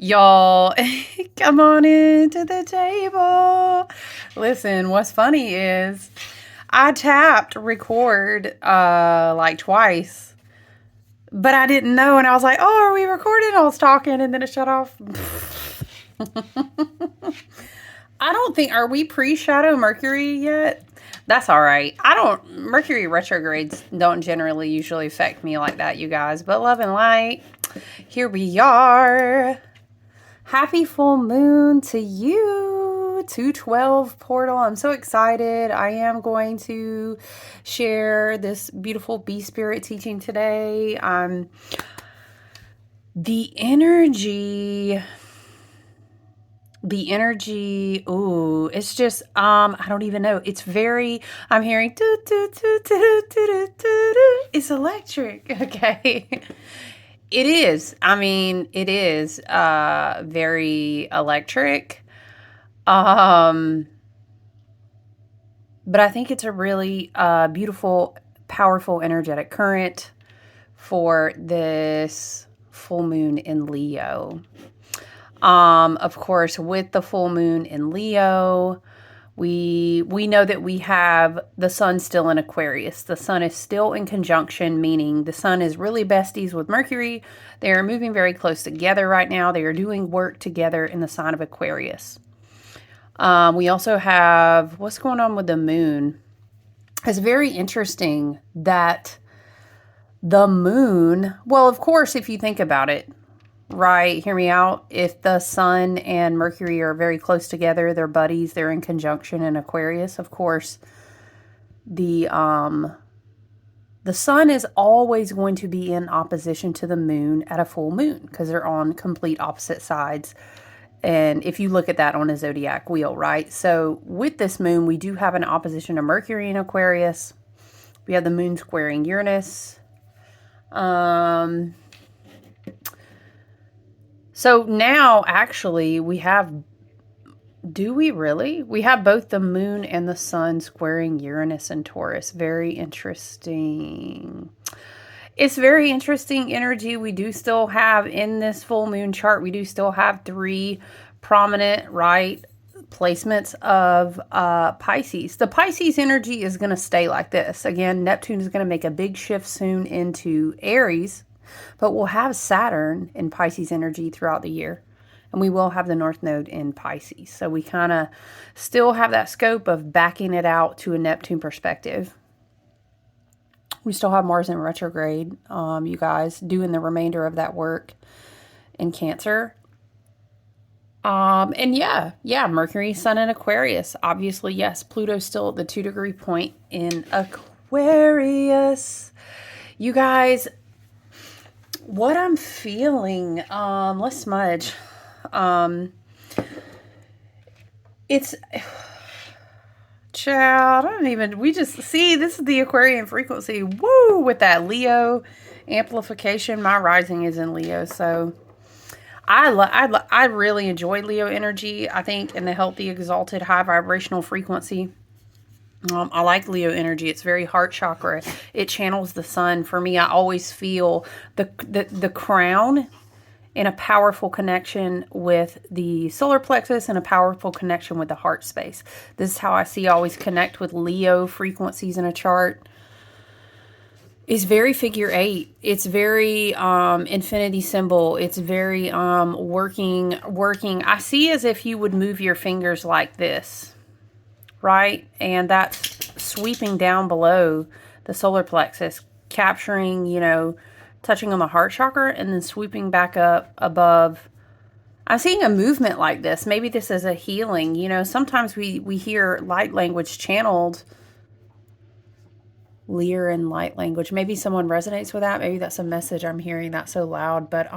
Y'all, come on into the table. Listen, what's funny is I tapped record like twice, but I didn't know, and I was like, "Oh, are we recording?" I was talking, and then it shut off. I don't think, are we pre-shadow Mercury yet? That's all right. I don't, Mercury retrogrades don't generally usually affect me like that, you guys. But love and light, here we are. Happy full moon to you, 212 portal. I'm so excited. I am going to share this beautiful bee spirit teaching today. The energy, ooh, it's just, I don't even know. It's very, I'm hearing, doo, doo, doo, doo, doo, doo, doo, doo. It's electric. Okay. It is. I mean, it is very electric. Um, but I think it's a really beautiful, powerful, energetic current for this full moon in Leo. Of course, with the full moon in Leo, we know that we have the sun still in Aquarius. The sun is still in conjunction, meaning the sun is really besties with Mercury. They are moving very close together right now. They are doing work together in the sign of Aquarius. We also have what's going on with the moon. It's very interesting that the moon, well, of course, if you think about it, right, hear me out. If the sun and Mercury are very close together, they're buddies, they're in conjunction in Aquarius, of course, the sun is always going to be in opposition to the moon at a full moon because they're on complete opposite sides. And if you look at that on a zodiac wheel, right? So with this moon, we do have an opposition to Mercury in Aquarius. We have the moon squaring Uranus. So now actually we have, do we really? We have both the moon and the sun squaring Uranus and Taurus. Very interesting. It's very interesting energy. We do still have in this full moon chart, we do still have three prominent, right, placements of Pisces. The Pisces energy is going to stay like this. Again, Neptune is going to make a big shift soon into Aries, but we'll have Saturn in Pisces energy throughout the year. And we will have the North Node in Pisces. So we kind of still have that scope of backing it out to a Neptune perspective. We still have Mars in retrograde, you guys, doing the remainder of that work in Cancer. And yeah, Mercury, Sun in Aquarius. Obviously, yes, Pluto's still at the 2-degree point in Aquarius. You guys, what I'm feeling, let's smudge. It's... Child, I don't even, we just see, this is the Aquarian frequency. Woo, with that Leo amplification. My rising is in Leo, so I really enjoy Leo energy. I think in the healthy, exalted, high vibrational frequency. I like Leo energy. It's very heart chakra. It channels the sun. For me, I always feel the crown in a powerful connection with the solar plexus and a powerful connection with the heart space. This is how I see always connect with Leo frequencies in a chart. It's very figure 8. It's very infinity symbol. It's very working. I see as if you would move your fingers like this, right? And that's sweeping down below the solar plexus, capturing, touching on the heart chakra and then sweeping back up above. I'm seeing a movement like this. Maybe this is a healing. Sometimes we hear light language channeled, Lyran light language. Maybe someone resonates with that. Maybe that's a message I'm hearing that's so loud. But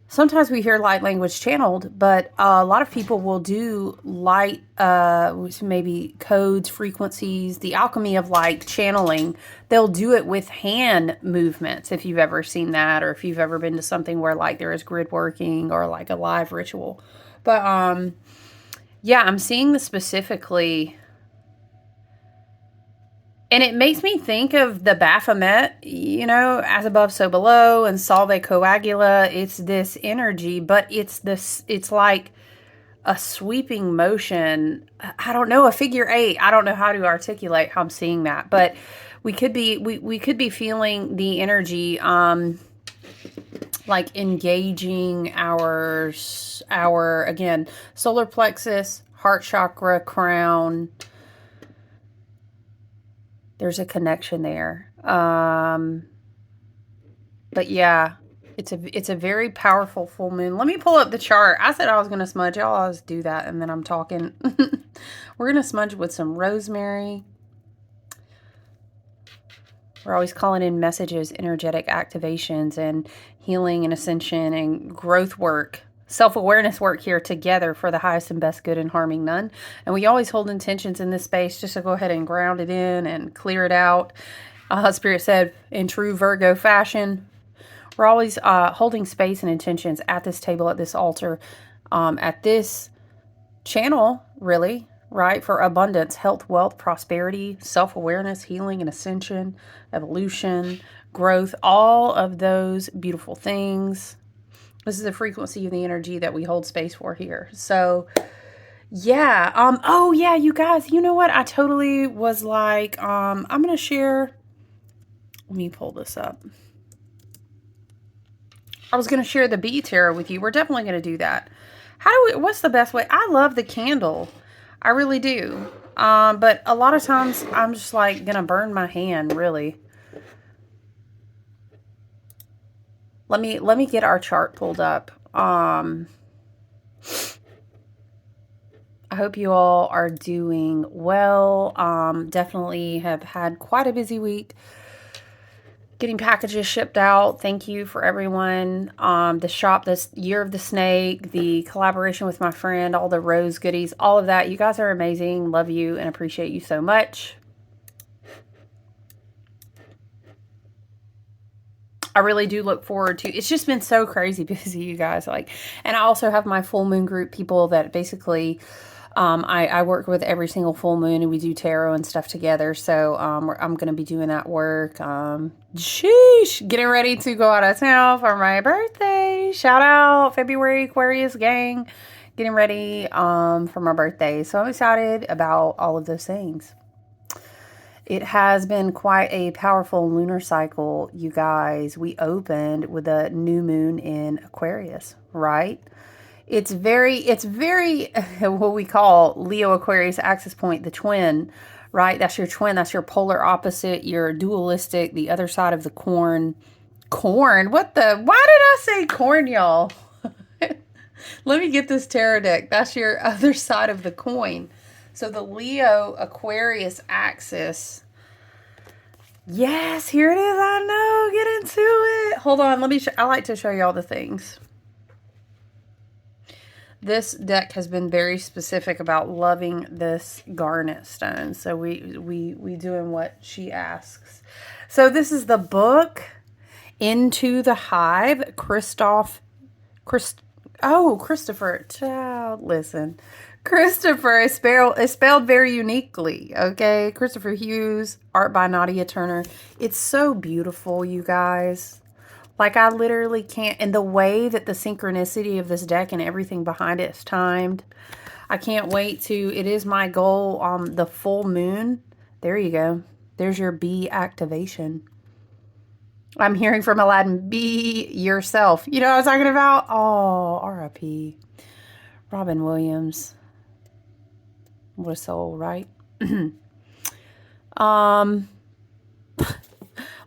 sometimes we hear light language channeled, but a lot of people will do light, maybe codes, frequencies, the alchemy of light channeling. They'll do it with hand movements, if you've ever seen that, or if you've ever been to something where like there is grid working or like a live ritual. But yeah, I'm seeing this specifically And it makes me think of the Baphomet, you know, as above, so below, and Salve Coagula. It's this energy, but it's like a sweeping motion. I don't know, a figure eight. I don't know how to articulate how I'm seeing that, but we could be feeling the energy, like engaging our again, solar plexus, heart chakra, crown. There's a connection there. But yeah, it's a very powerful full moon. Let me pull up the chart. I said I was going to smudge. I'll always do that, and then I'm talking. We're going to smudge with some rosemary. We're always calling in messages, energetic activations, and healing and ascension and growth work, self-awareness work here together for the highest and best good and harming none. And we always hold intentions in this space just to go ahead and ground it in and clear it out. Spirit said, in true Virgo fashion, we're always holding space and intentions at this table, at this altar, at this channel, really, right? For abundance, health, wealth, prosperity, self-awareness, healing and ascension, evolution, growth, all of those beautiful things. This is the frequency of the energy that we hold space for here. So, yeah. Oh, yeah, you guys, you know what? I totally was like, I'm going to share. Let me pull this up. I was going to share the bee tarot with you. We're definitely going to do that. What's the best way? I love the candle. I really do. But a lot of times I'm just like going to burn my hand, really. Let me get our chart pulled up. I hope you all are doing well. Definitely have had quite a busy week. Getting packages shipped out. Thank you for everyone. The shop, this Year of the Snake, the collaboration with my friend, all the rose goodies, all of that. You guys are amazing. Love you and appreciate you so much. I really do look forward to, it's just been so crazy busy, you guys. Like, and I also have my full moon group people that basically, I work with every single full moon and we do tarot and stuff together. So, I'm going to be doing that work. Sheesh, getting ready to go out of town for my birthday. Shout out February Aquarius gang. Getting ready, for my birthday. So I'm excited about all of those things. It has been quite a powerful lunar cycle, you guys. We opened with a new moon in Aquarius, right? It's very what we call Leo Aquarius axis point, the twin, right? That's your twin. That's your polar opposite, your dualistic, the other side of the corn. Corn? Why did I say corn, y'all? Let me get this tarot deck. That's your other side of the coin. So the Leo Aquarius axis. Yes, here it is. I know. Get into it. Hold on. I like to show y'all the things. This deck has been very specific about loving this garnet stone. So we doing what she asks. So this is the book Into the Hive. Christopher. Child, listen. Christopher is spelled very uniquely, okay? Christopher Hughes, art by Nadia Turner. It's so beautiful, you guys. Like, I literally can't, and the way that the synchronicity of this deck and everything behind it is timed, I can't wait to, it is my goal on the full moon. There you go. There's your bee activation. I'm hearing from Aladdin, be yourself. You know what I was talking about? Oh, R.I.P. Robin Williams. What a soul, right?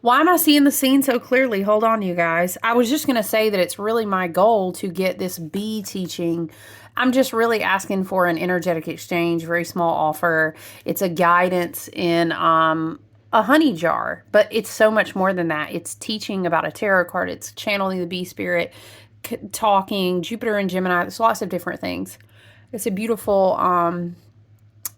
Why am I seeing the scene so clearly? Hold on, you guys. I was just going to say that it's really my goal to get this bee teaching. I'm just really asking for an energetic exchange, very small offer. It's a guidance in a honey jar, but it's so much more than that. It's teaching about a tarot card. It's channeling the bee spirit, talking, Jupiter and Gemini. There's lots of different things. It's a beautiful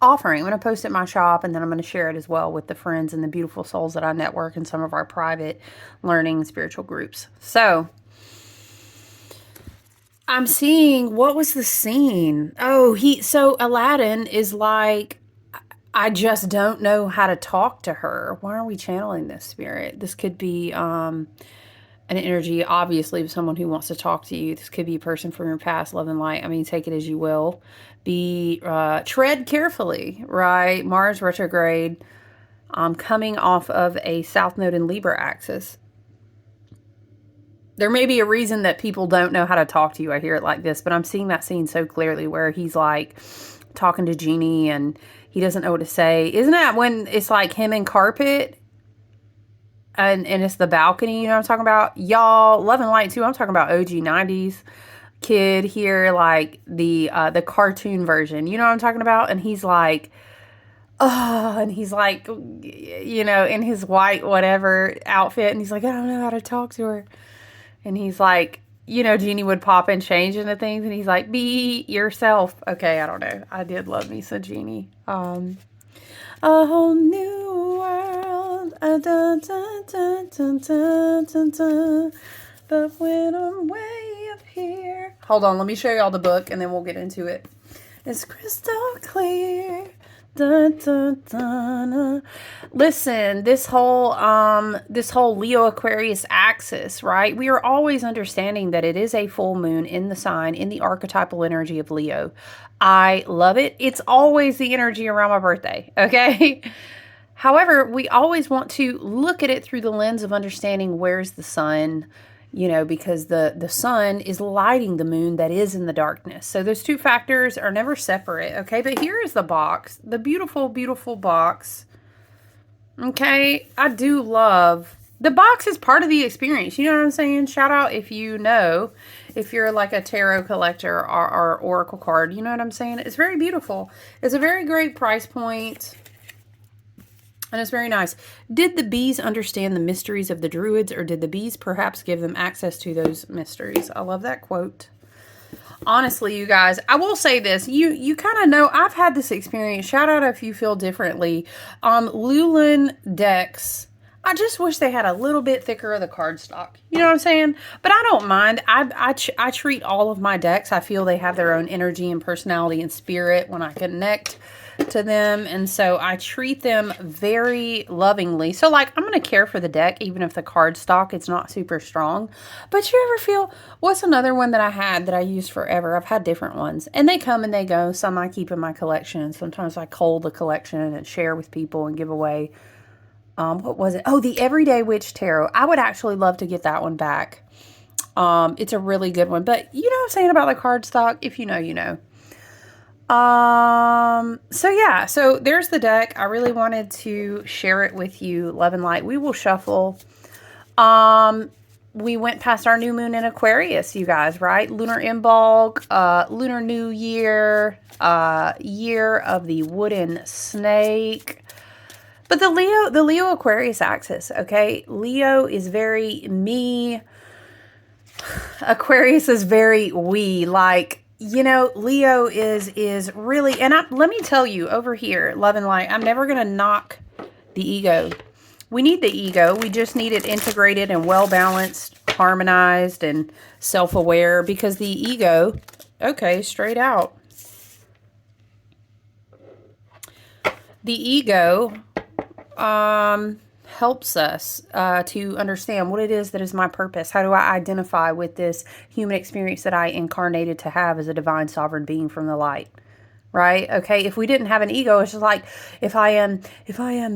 offering. I'm going to post it in my shop, and then I'm going to share it as well with the friends and the beautiful souls that I network in some of our private learning and spiritual groups. So I'm seeing, what was the scene? Oh, so Aladdin is like, I just don't know how to talk to her. Why are we channeling this spirit? This could be an energy, obviously, of someone who wants to talk to you. This could be a person from your past, love and light. I mean, take it as you will. Be tread carefully, right? Mars retrograde, coming off of a South Node in Libra axis. There may be a reason that people don't know how to talk to you. I hear it like this, but I'm seeing that scene so clearly where he's like talking to Jeannie and he doesn't know what to say. Isn't that when it's like him and Carpet and it's the balcony? You know what I'm talking about? Y'all, Love and Light too. I'm talking about OG 90s kid here, like the cartoon version. You know what I'm talking about? And he's like, oh, and he's like, you know, in his white whatever outfit, and he's like, I don't know how to talk to her. And he's like, you know, Jeannie would pop and change into things, and he's like, be yourself. Okay, I don't know. I did love me some Jeannie. A whole new world. Dun, dun, dun, dun, dun, dun, dun. But when I'm way up here. Hold on, let me show you all the book, and then we'll get into it. It's crystal clear. Dun, dun, dun, dun. Listen, this whole Leo Aquarius axis, right? We are always understanding that it is a full moon in the sign, in the archetypal energy of Leo. I love it. It's always the energy around my birthday, okay? However, we always want to look at it through the lens of understanding where's the sun, you know, because the sun is lighting the moon that is in the darkness. So those two factors are never separate, okay? But here is the box, the beautiful, beautiful box, okay? I do love, the box is part of the experience. You know what I'm saying? Shout out if you know, if you're like a tarot collector or oracle card, you know what I'm saying? It's very beautiful. It's a very great price point. And it's very nice. Did the bees understand the mysteries of the druids, or did the bees perhaps give them access to those mysteries? I love that quote. Honestly, you guys, I will say this. You kind of know, I've had this experience. Shout out if you feel differently. Lulin decks, I just wish they had a little bit thicker of the cardstock. You know what I'm saying? But I don't mind. I treat all of my decks. I feel they have their own energy and personality and spirit when I connect to them, and so I treat them very lovingly. So like, I'm going to care for the deck even if the cardstock it's not super strong. But you ever feel, what's another one that I had that I used forever? I've had different ones and they come and they go. Some I keep in my collection. Sometimes I cull the collection and share with people and give away. What was it? Oh, the Everyday Witch Tarot. I would actually love to get that one back. It's a really good one, but you know what I'm saying about the cardstock? If you know, you know. So yeah, so there's the deck. I really wanted to share it with you, love and light. We will shuffle. We went past our new moon in Aquarius, you guys, right? Lunar Imbolg, Lunar New Year, year of the wooden snake. But the Leo Aquarius axis, okay? Leo is very me. Aquarius is very we, like, you know, Leo is really, and let me tell you over here, love and light, I'm never going to knock the ego. We need the ego. We just need it integrated and well-balanced, harmonized, and self-aware, because the ego, okay, straight out. The ego helps us to understand what it is that is my purpose. How do I identify with this human experience that I incarnated to have as a divine sovereign being from the light, right? Okay, if we didn't have an ego, it's just like, if I am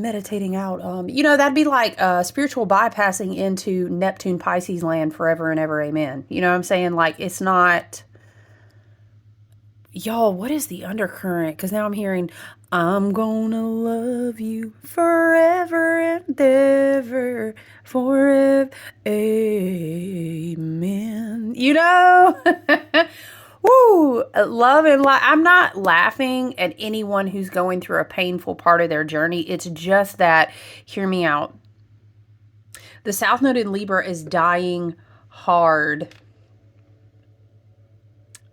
meditating out, you know, that'd be like spiritual bypassing into Neptune Pisces land forever and ever, amen. You know what I'm saying? Like, it's not, y'all, what is the undercurrent? Because now I'm hearing, I'm gonna love you forever and ever, forever, amen. You know? Woo! Love and light. I'm not laughing at anyone who's going through a painful part of their journey. It's just that, hear me out. The South Node in Libra is dying hard.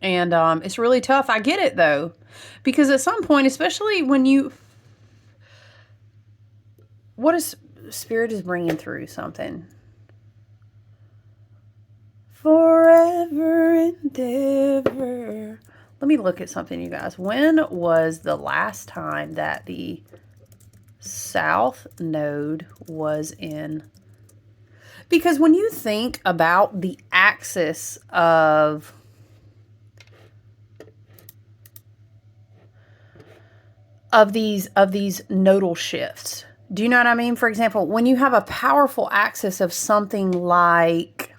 And it's really tough. I get it, though. Because at some point, especially when you... What is... Spirit is bringing through something. Forever and ever. let me look at something, you guys. When was the last time that the South Node was in? Because when you think about the axis of these nodal shifts, do you know what I mean? For example, when you have a powerful axis of something like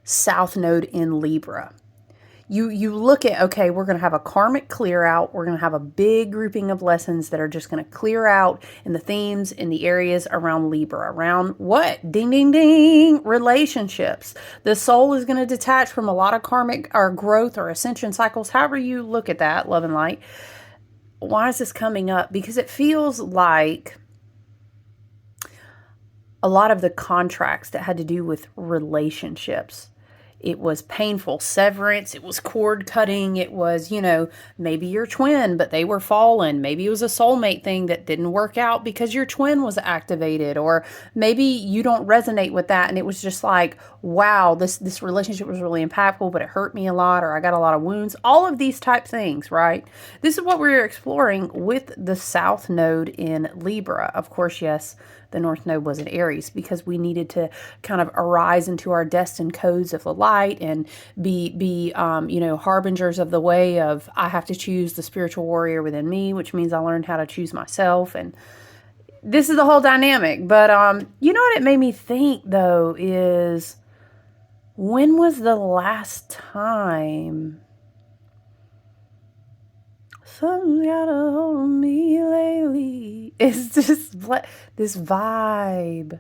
South Node in Libra, you look at, okay, we're going to have a karmic clear out. We're going to have a big grouping of lessons that are just going to clear out in the themes, in the areas around Libra, around what? Ding, ding, ding, relationships. The soul is going to detach from a lot of karmic or growth or ascension cycles, however you look at that, love and light. Why is this coming up? Because it feels like a lot of the contracts that had to do with relationships. It was painful severance. It was cord cutting. It was, you know, maybe your twin, but they were fallen. Maybe it was a soulmate thing that didn't work out because your twin was activated. Or maybe you don't resonate with that. And it was just like, wow, this relationship was really impactful, but it hurt me a lot, or I got a lot of wounds. All of these type things, right? This is what we're exploring with the South Node in Libra. Of course, yes, the North Node was in Aries because we needed to kind of arise into our destined codes of the light and be you know, harbingers of the way of, I have to choose the spiritual warrior within me, which means I learned how to choose myself. And this is the whole dynamic. But you know what it made me think, though, is when was the last time something's got a hold of me lately? It's just this vibe.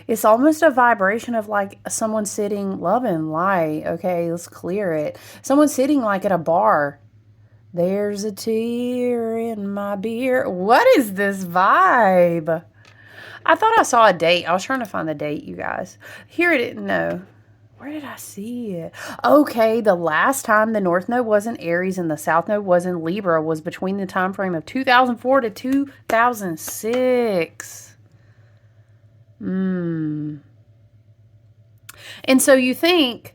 It's almost a vibration of like someone sitting, love and light. Okay, let's clear it. Someone sitting like at a bar. There's a tear in my beer. What is this vibe? I thought I saw a date. I was trying to find the date, you guys. Here it is. No. Where did I see it? Okay, the last time the North Node was in Aries and the South Node was in Libra was between the time frame of 2004 to 2006. And so you think,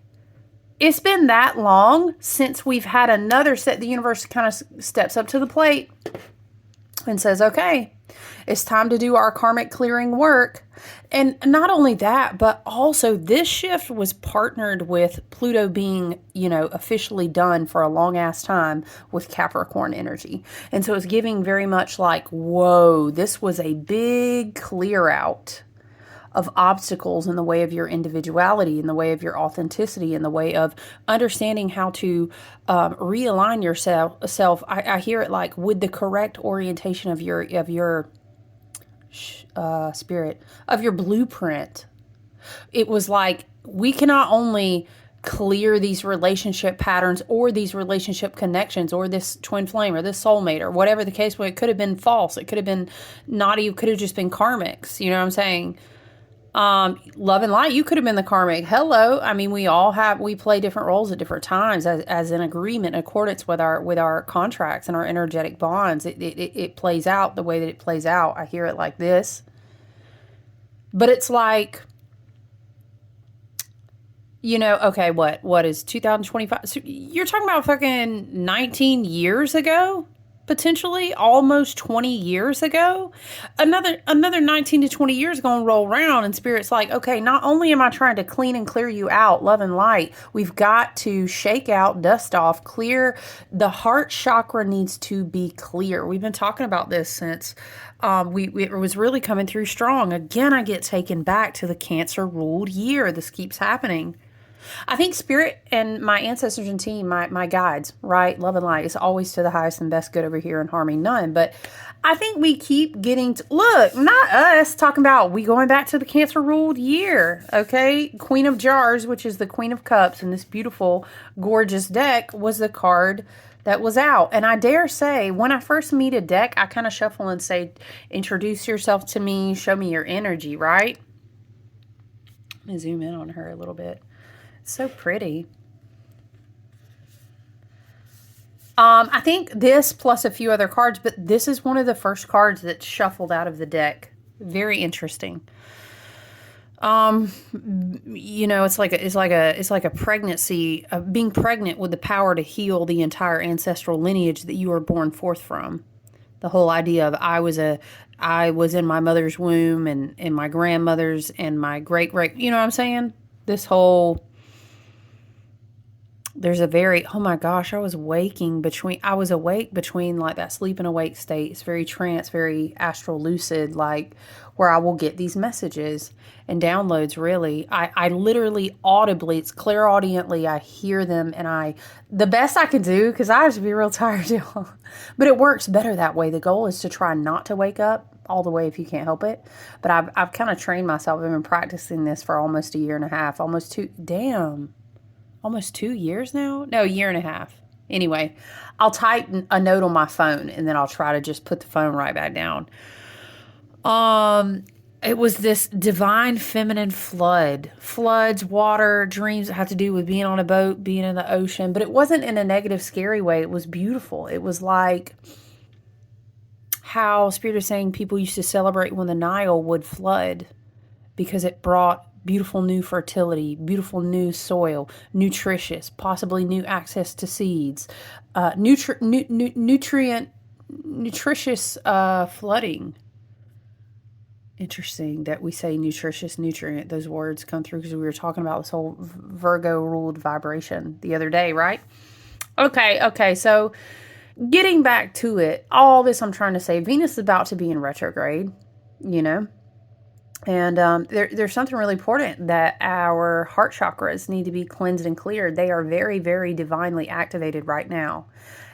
it's been that long since we've had another set. The universe kind of steps up to the plate and says, okay, it's time to do our karmic clearing work. And not only that, but also this shift was partnered with Pluto being, you know, officially done for a long ass time with Capricorn energy. And so it's giving very much like, whoa, this was a big clear out of obstacles in the way of your individuality, in the way of your authenticity, in the way of understanding how to realign yourself. I hear it like with the correct orientation of your spirit, of your blueprint. It was like, we cannot only clear these relationship patterns or these relationship connections or this twin flame or this soulmate or whatever the case was. It could have been false. It could have been naughty. It could have just been karmics. You know what I'm saying? Love and light, you could have been the karmic. Hello. I mean, we play different roles at different times as an agreement, in accordance with our contracts and our energetic bonds. It plays out the way that it plays out. I hear it like this. But it's like, you know, okay, what is 2025? So you're talking about fucking 19 years ago? Potentially almost 20 years ago. Another 19 to 20 years going to roll around, and Spirit's like, okay, not only am I trying to clean and clear you out, love and light, we've got to shake out, dust off, clear. The heart chakra needs to be clear. We've been talking about this since it was really coming through strong. Again, I get taken back to the Cancer ruled year. This keeps happening. I think Spirit and my ancestors and team, my guides, right? Love and light is always to the highest and best good over here and harming none. But I think we keep getting to, look, not us talking about, we going back to the Cancer ruled year, okay? Queen of Jars, which is the Queen of Cups, and this beautiful, gorgeous deck was the card that was out. And I dare say, when I first meet a deck, I kind of shuffle and say, introduce yourself to me, show me your energy, right? Let me zoom in on her a little bit. So pretty. I think this plus a few other cards, but this is one of the first cards that's shuffled out of the deck. Very interesting. Um, it's like a pregnancy, being pregnant with the power to heal the entire ancestral lineage that you were born forth from. The whole idea of I was in my mother's womb and my grandmother's and my great great, you know what I'm saying? This whole there's a very, oh my gosh, I was awake between like that sleep and awake state. It's very trance, very astral lucid, like where I will get these messages and downloads. Really, I literally audibly, it's clairaudiently, I hear them, and the best I can do, because I have to be real tired, y'all, but it works better that way. The goal is to try not to wake up all the way if you can't help it. But I've kind of trained myself. I've been practicing this for almost a year and a half, almost two, damn, almost 2 years now. No, a year and a half. Anyway, I'll type a note on my phone and then I'll try to just put the phone right back down. Um, it was this divine feminine flood. Floods, water, dreams that have to do with being on a boat, being in the ocean, but it wasn't in a negative, scary way. It was beautiful. It was like how Spirit is saying people used to celebrate when the Nile would flood because it brought beautiful new fertility, beautiful new soil, nutritious, possibly new access to seeds, nutritious flooding. Interesting that we say nutritious nutrient. Those words come through because we were talking about this whole Virgo ruled vibration the other day, right? Okay. So getting back to it, all this I'm trying to say, Venus is about to be in retrograde, you know? And there's something really important that our heart chakras need to be cleansed and cleared. They are very, very divinely activated right now.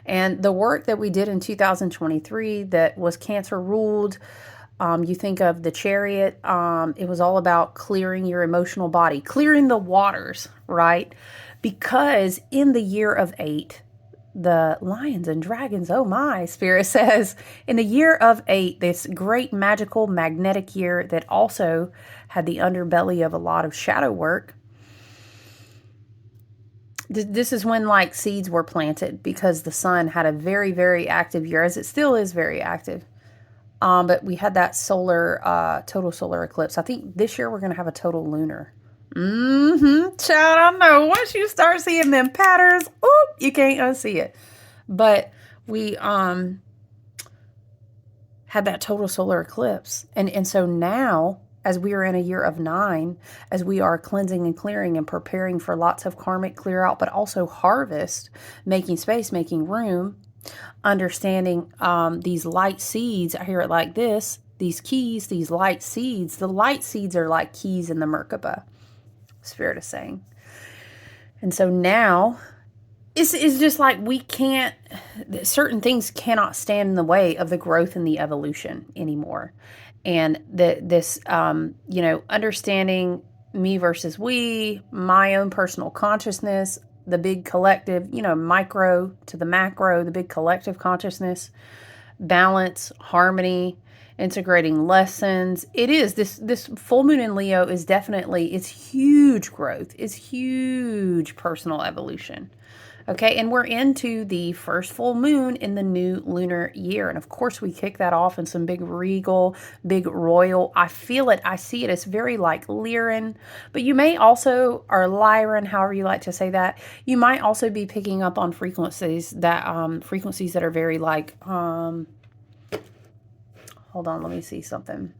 And the work that we did in 2023 that was Cancer ruled, you think of the Chariot, it was all about clearing your emotional body, clearing the waters, right? Because in the year of 8, the lions and dragons, oh my, Spirit says, in the year of 8, this great magical magnetic year that also had the underbelly of a lot of shadow work. This is when like seeds were planted because the sun had a very, very active year, as it still is very active. But we had that total solar eclipse. I think this year we're going to have a total lunar. Child, I know. Once you start seeing them patterns, oop, you can't unsee it. But we had that total solar eclipse. And so now, as we are in a year of 9, as we are cleansing and clearing and preparing for lots of karmic clear out, but also harvest, making space, making room, understanding these light seeds. I hear it like this: these keys, these light seeds. The light seeds are like keys in the Merkaba, Spirit is saying. And so now it's just like we can't, certain things cannot stand in the way of the growth and the evolution anymore. And this, understanding me versus we, my own personal consciousness, the big collective, micro to the macro, the big collective consciousness, balance, harmony, integrating lessons. It is this full moon in Leo is definitely, it's huge growth. It's huge personal evolution. Okay, and we're into the first full moon in the new lunar year. And of course, we kick that off in some big regal, big royal. I feel it. I see it. It's very like Lyran. But you may also, or Lyran, however you like to say that, you might also be picking up on frequencies that are very like, hold on, let me see something.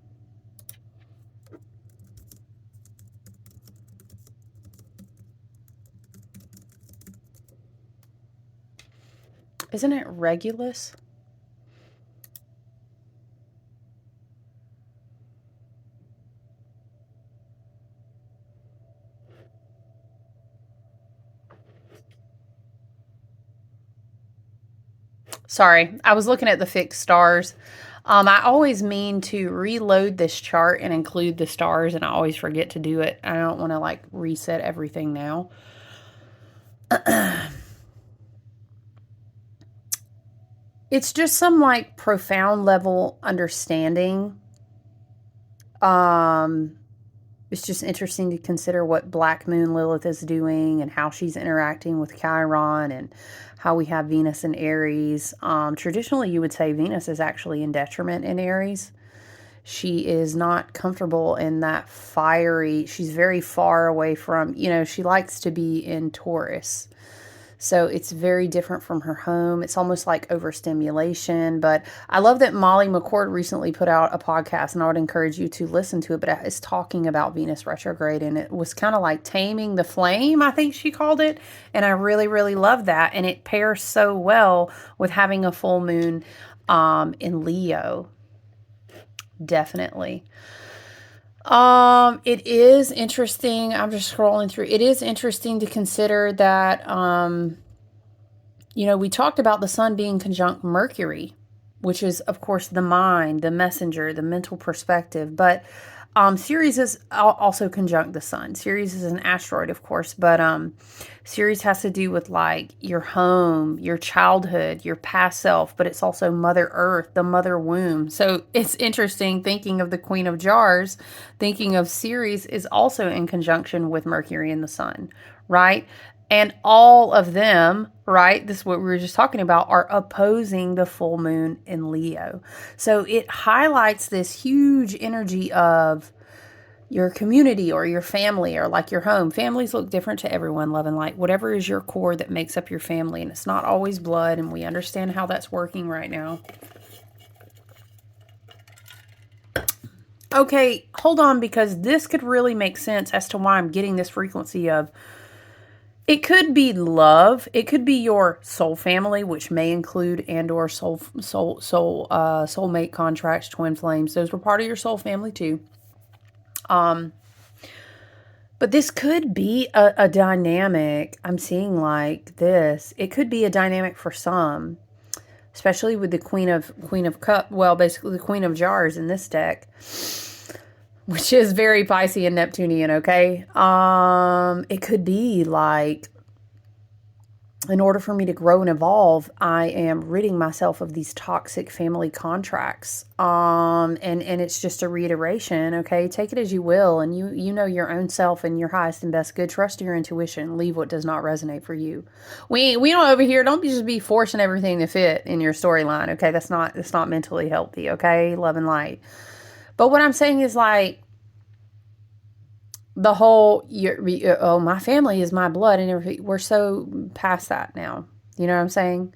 Isn't it Regulus? Sorry, I was looking at the fixed stars. I always mean to reload this chart and include the stars, and I always forget to do it. I don't want to like reset everything now. It's just some like profound level understanding. Um, it's just interesting to consider what Black Moon Lilith is doing and how she's interacting with Chiron and how we have Venus in Aries. Traditionally, you would say Venus is actually in detriment in Aries. She is not comfortable in that fiery. She's very far away from, she likes to be in Taurus. So it's very different from her home. It's almost like overstimulation. But I love that Molly McCord recently put out a podcast, and I would encourage you to listen to it. But it's talking about Venus retrograde, and it was kind of like taming the flame, I think she called it. And I really, really love that. And it pairs so well with having a full moon in Leo. Definitely. It is interesting. I'm just scrolling through. It is interesting to consider that, we talked about the sun being conjunct Mercury, which is, of course, the mind, the messenger, the mental perspective. But Ceres is also conjunct the sun. Ceres is an asteroid, of course, but Ceres has to do with like your home, your childhood, your past self, but it's also Mother Earth, the mother womb. So it's interesting thinking of the Queen of Jars, thinking of Ceres is also in conjunction with Mercury and the sun, right? And all of them, right, this is what we were just talking about, are opposing the full moon in Leo. So it highlights this huge energy of your community or your family or like your home. Families look different to everyone, love and light. Whatever is your core that makes up your family. And it's not always blood, and we understand how that's working right now. Okay, hold on, because this could really make sense as to why I'm getting this frequency of, it could be love. It could be your soul family, which may include and/or soulmate contracts, twin flames. Those were part of your soul family too. But this could be a dynamic. I'm seeing like this. It could be a dynamic for some, especially with the Queen of Cups. Well, basically the Queen of Jars in this deck, which is very Piscean and Neptunian, okay? It could be like, in order for me to grow and evolve, I am ridding myself of these toxic family contracts. And it's just a reiteration, okay? Take it as you will, and you know your own self and your highest and best good. Trust your intuition. Leave what does not resonate for you. We don't over here. Don't just be forcing everything to fit in your storyline, okay? That's not mentally healthy, okay? Love and light. But what I'm saying is like, the whole, my family is my blood and everything. We're so past that now. You know what I'm saying?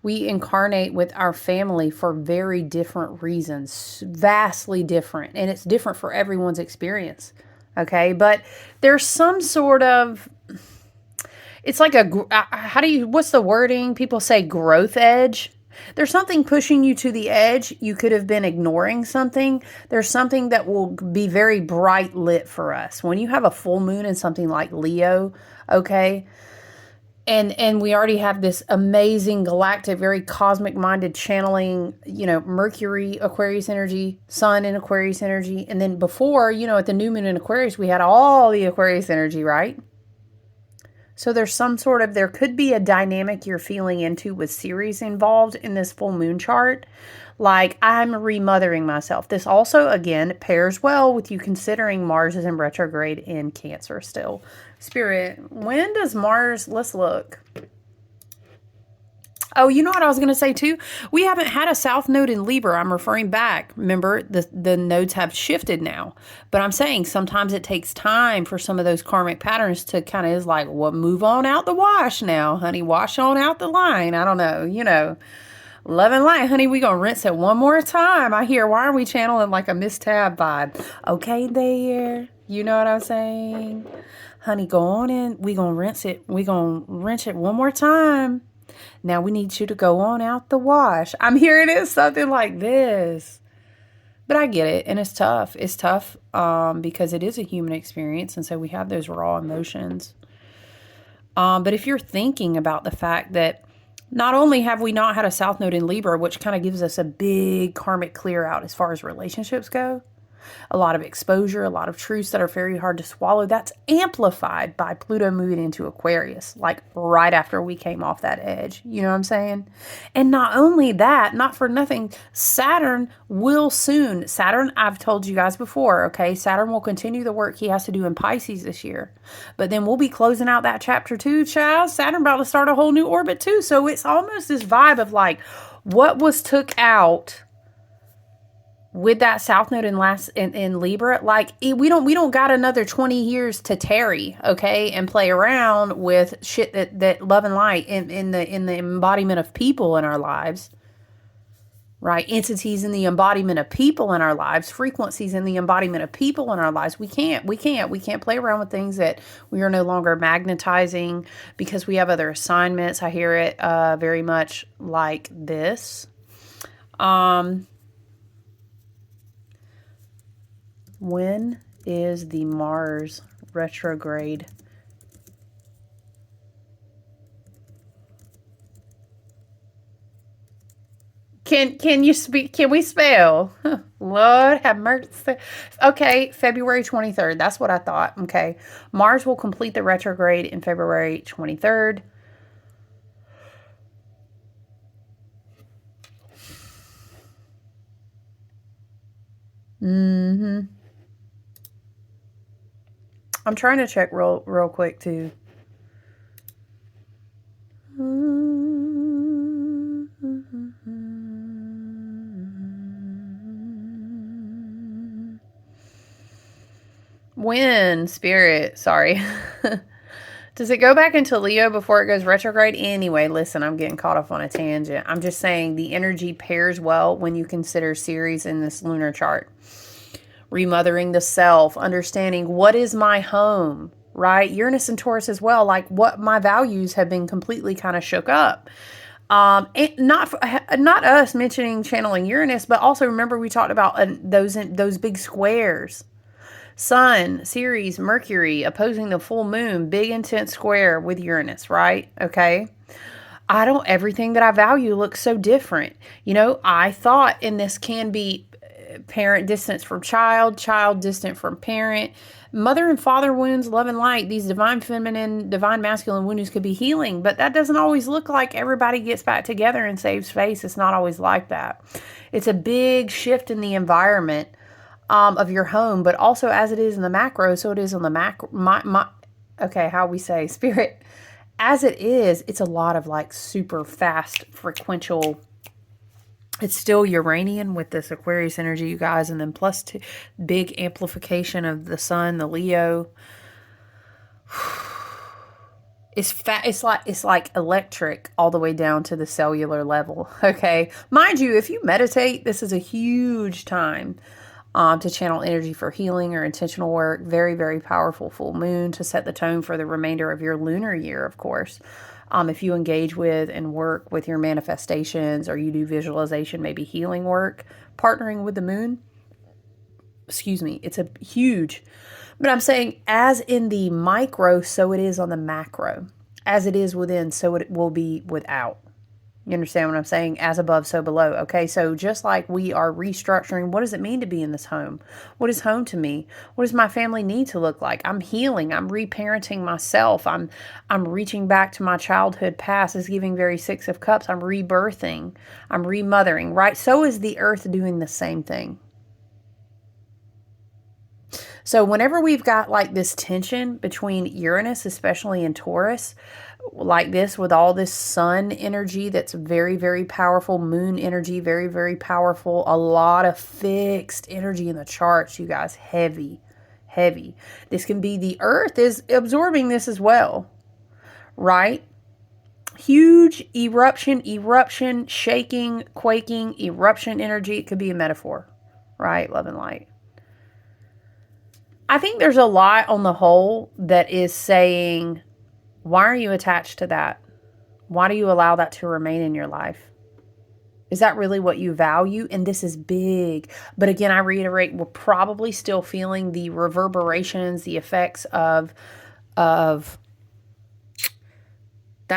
We incarnate with our family for very different reasons, vastly different. And it's different for everyone's experience. Okay. But there's some sort of, it's like what's the wording? People say growth edge. There's something pushing you to the edge. You could have been ignoring something. There's something that will be very bright lit for us. When you have a full moon in something like Leo, okay, and we already have this amazing galactic, very cosmic minded channeling, Mercury, Aquarius energy, Sun in Aquarius energy. And then before, at the new moon in Aquarius, we had all the Aquarius energy, right? So there's there could be a dynamic you're feeling into with Ceres involved in this full moon chart. Like, I'm remothering myself. This also, again, pairs well with you considering Mars is in retrograde in Cancer still. Spirit, when does Mars, let's look. Oh, you know what I was going to say too? We haven't had a south node in Libra. I'm referring back. Remember, the nodes have shifted now. But I'm saying sometimes it takes time for some of those karmic patterns to kind of is like, well, move on out the wash now, honey. Wash on out the line. I don't know, Love and light, honey. We going to rinse it one more time. I hear, why are we channeling like a Miss Tab vibe? Okay, there. You know what I'm saying? Honey, go on in. We going to rinse it. We going to rinse it one more time. Now we need you to go on out the wash. I'm hearing it something like this. But I get it. And it's tough. It's tough because it is a human experience. And so we have those raw emotions. But if you're thinking about the fact that not only have we not had a south node in Libra, which kind of gives us a big karmic clear out as far as relationships go, a lot of exposure, a lot of truths that are very hard to swallow. That's amplified by Pluto moving into Aquarius, like right after we came off that edge. You know what I'm saying? And not only that, not for nothing, Saturn will soon. Saturn, I've told you guys before, okay? Saturn will continue the work he has to do in Pisces this year. But then we'll be closing out that chapter 2, child. Saturn about to start a whole new orbit too. So it's almost this vibe of like, what was took out with that South Node in Libra, like we don't got another 20 years to tarry, okay, and play around with shit that love and light in the embodiment of people in our lives, right? Entities in the embodiment of people in our lives, frequencies in the embodiment of people in our lives. We can't play around with things that we are no longer magnetizing because we have other assignments. I hear it very much like this. When is the Mars retrograde? Can you speak? Can we spell? Lord have mercy. Okay, February 23rd. That's what I thought. Okay. Mars will complete the retrograde in February 23rd. I'm trying to check real quick too. When, Spirit, sorry. Does it go back into Leo before it goes retrograde? Anyway, listen, I'm getting caught off on a tangent. I'm just saying the energy pairs well when you consider Ceres in this lunar chart. Remothering the self, understanding what is my home, right? Uranus and Taurus as well, like what my values have been completely kind of shook up. And not us mentioning channeling Uranus, but also remember we talked about those big squares. Sun, Ceres, Mercury opposing the full moon, big intense square with Uranus, right? Okay. Everything that I value looks so different. I thought, and this can be parent distance from child, child distant from parent, mother and father wounds, love and light, these divine feminine, divine masculine wounds could be healing, but that doesn't always look like everybody gets back together and saves face. It's not always like that. It's a big shift in the environment of your home, but also as it is in the macro, so it is on the macro. Okay, how we say spirit, as it is, it's a lot of like super fast frequential. It's still Uranian with this Aquarius energy, you guys, and then plus two, big amplification of the sun, the Leo. It's like electric all the way down to the cellular level. Okay, mind you, if you meditate, this is a huge time to channel energy for healing or intentional work. Very, very powerful full moon to set the tone for the remainder of your lunar year, of course. If you engage with and work with your manifestations or you do visualization, maybe healing work, partnering with the moon, excuse me, it's a huge, but I'm saying as in the micro, so it is on the macro. As it is within, so it will be without. You understand what I'm saying? As above, so below. Okay, so just like we are restructuring, what does it mean to be in this home? What is home to me? What does my family need to look like? I'm healing. I'm reparenting myself. I'm reaching back to my childhood past. It's giving very Six of Cups. I'm rebirthing. I'm remothering, right? So is the earth doing the same thing. So whenever we've got like this tension between Uranus, especially in Taurus, like this with all this sun energy that's very, very powerful, moon energy, very, very powerful, a lot of fixed energy in the charts, you guys, heavy. This can be the earth is absorbing this as well, right? Huge eruption, shaking, quaking, eruption energy. It could be a metaphor, right? Love and light. I think there's a lot on the whole that is saying, why are you attached to that? Why do you allow that to remain in your life? Is that really what you value? And this is big. But again, I reiterate, we're probably still feeling the reverberations, the effects of that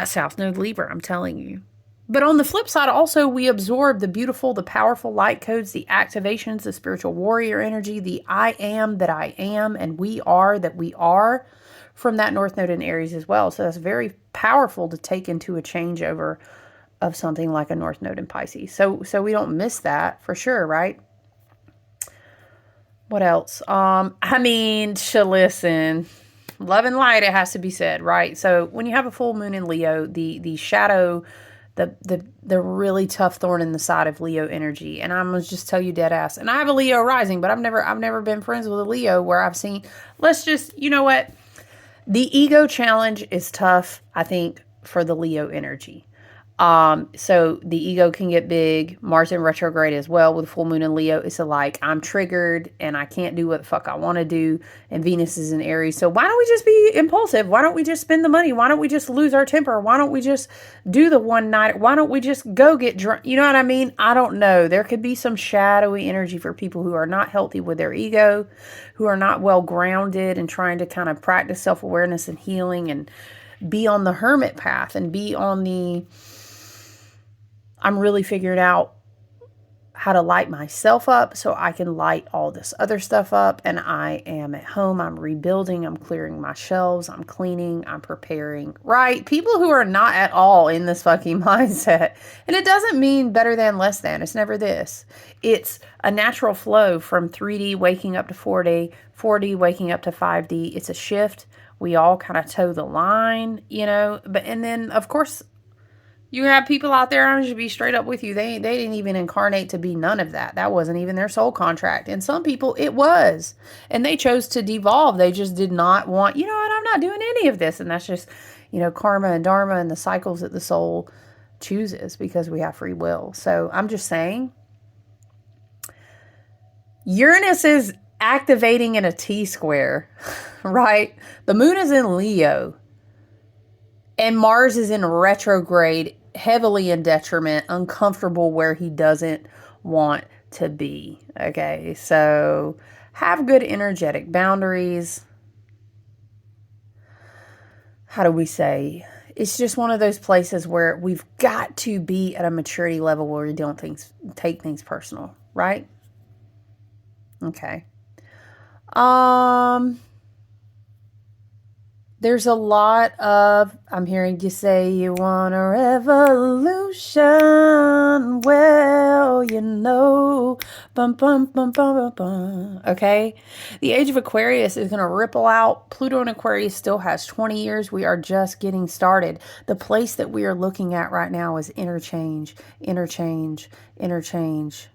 South Node Libra, I'm telling you. But on the flip side, also, we absorb the beautiful, the powerful light codes, the activations, the spiritual warrior energy, the I am that I am, and we are that we are from that North Node in Aries as well. So that's very powerful to take into a changeover of something like a North Node in Pisces. So we don't miss that for sure, right? What else? Listen, love and light, it has to be said, right? So when you have a full moon in Leo, the shadow the really tough thorn in the side of Leo energy. And I'm gonna just tell you dead ass. And I have a Leo rising, but I've never been friends with a Leo where I've seen, let's just, you know what? The ego challenge is tough, I think, for the Leo energy. So the ego can get big. Mars in retrograde as well with full moon in Leo. It's like I'm triggered and I can't do what the fuck I want to do. And Venus is in Aries. So why don't we just be impulsive? Why don't we just spend the money? Why don't we just lose our temper? Why don't we just do the one night? Why don't we just go get drunk? You know what I mean? I don't know. There could be some shadowy energy for people who are not healthy with their ego, who are not well grounded and trying to kind of practice self-awareness and healing and be on the hermit path and be on the I'm really figuring out how to light myself up so I can light all this other stuff up. And I am at home. I'm rebuilding. I'm clearing my shelves. I'm cleaning. I'm preparing. Right? People who are not at all in this fucking mindset. And it doesn't mean better than, less than. It's never this. It's a natural flow from 3D waking up to 4D, 4D waking up to 5D. It's a shift. We all kind of toe the line, you know. But and then, of course, you have people out there, I'm just be straight up with you. They didn't even incarnate to be none of that. That wasn't even their soul contract. And some people it was. And they chose to devolve. They just did not want, you know what, I'm not doing any of this. And that's just, you know, karma and dharma and the cycles that the soul chooses because we have free will. So I'm just saying, Uranus is activating in a T-square, right? The moon is in Leo. And Mars is in retrograde, heavily in detriment, uncomfortable where he doesn't want to be. Okay, so have good energetic boundaries. How do we say? It's just one of those places where we've got to be at a maturity level where we don't take things personal, right? Okay. There's a lot of, I'm hearing you say you want a revolution. Well, you know, bum, bum, bum, bum, bum, bum. Okay. The age of Aquarius is going to ripple out. Pluto in Aquarius still has 20 years. We are just getting started. The place that we are looking at right now is interchange, interchange, interchange.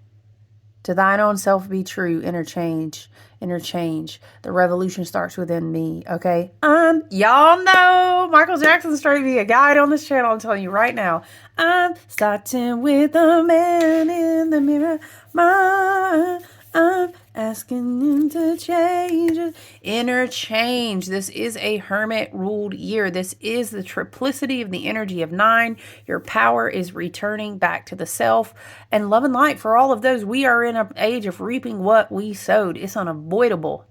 To thine own self be true, interchange, interchange. The revolution starts within me, okay? Y'all know Michael Jackson started to be a guide on this channel. I'm telling you right now. I'm starting with the man in the mirror. I'm asking him to change it. Interchange. This is a hermit-ruled year. This is the triplicity of the energy of 9. Your power is returning back to the self. And love and light for all of those. We are in an age of reaping what we sowed. It's unavoidable.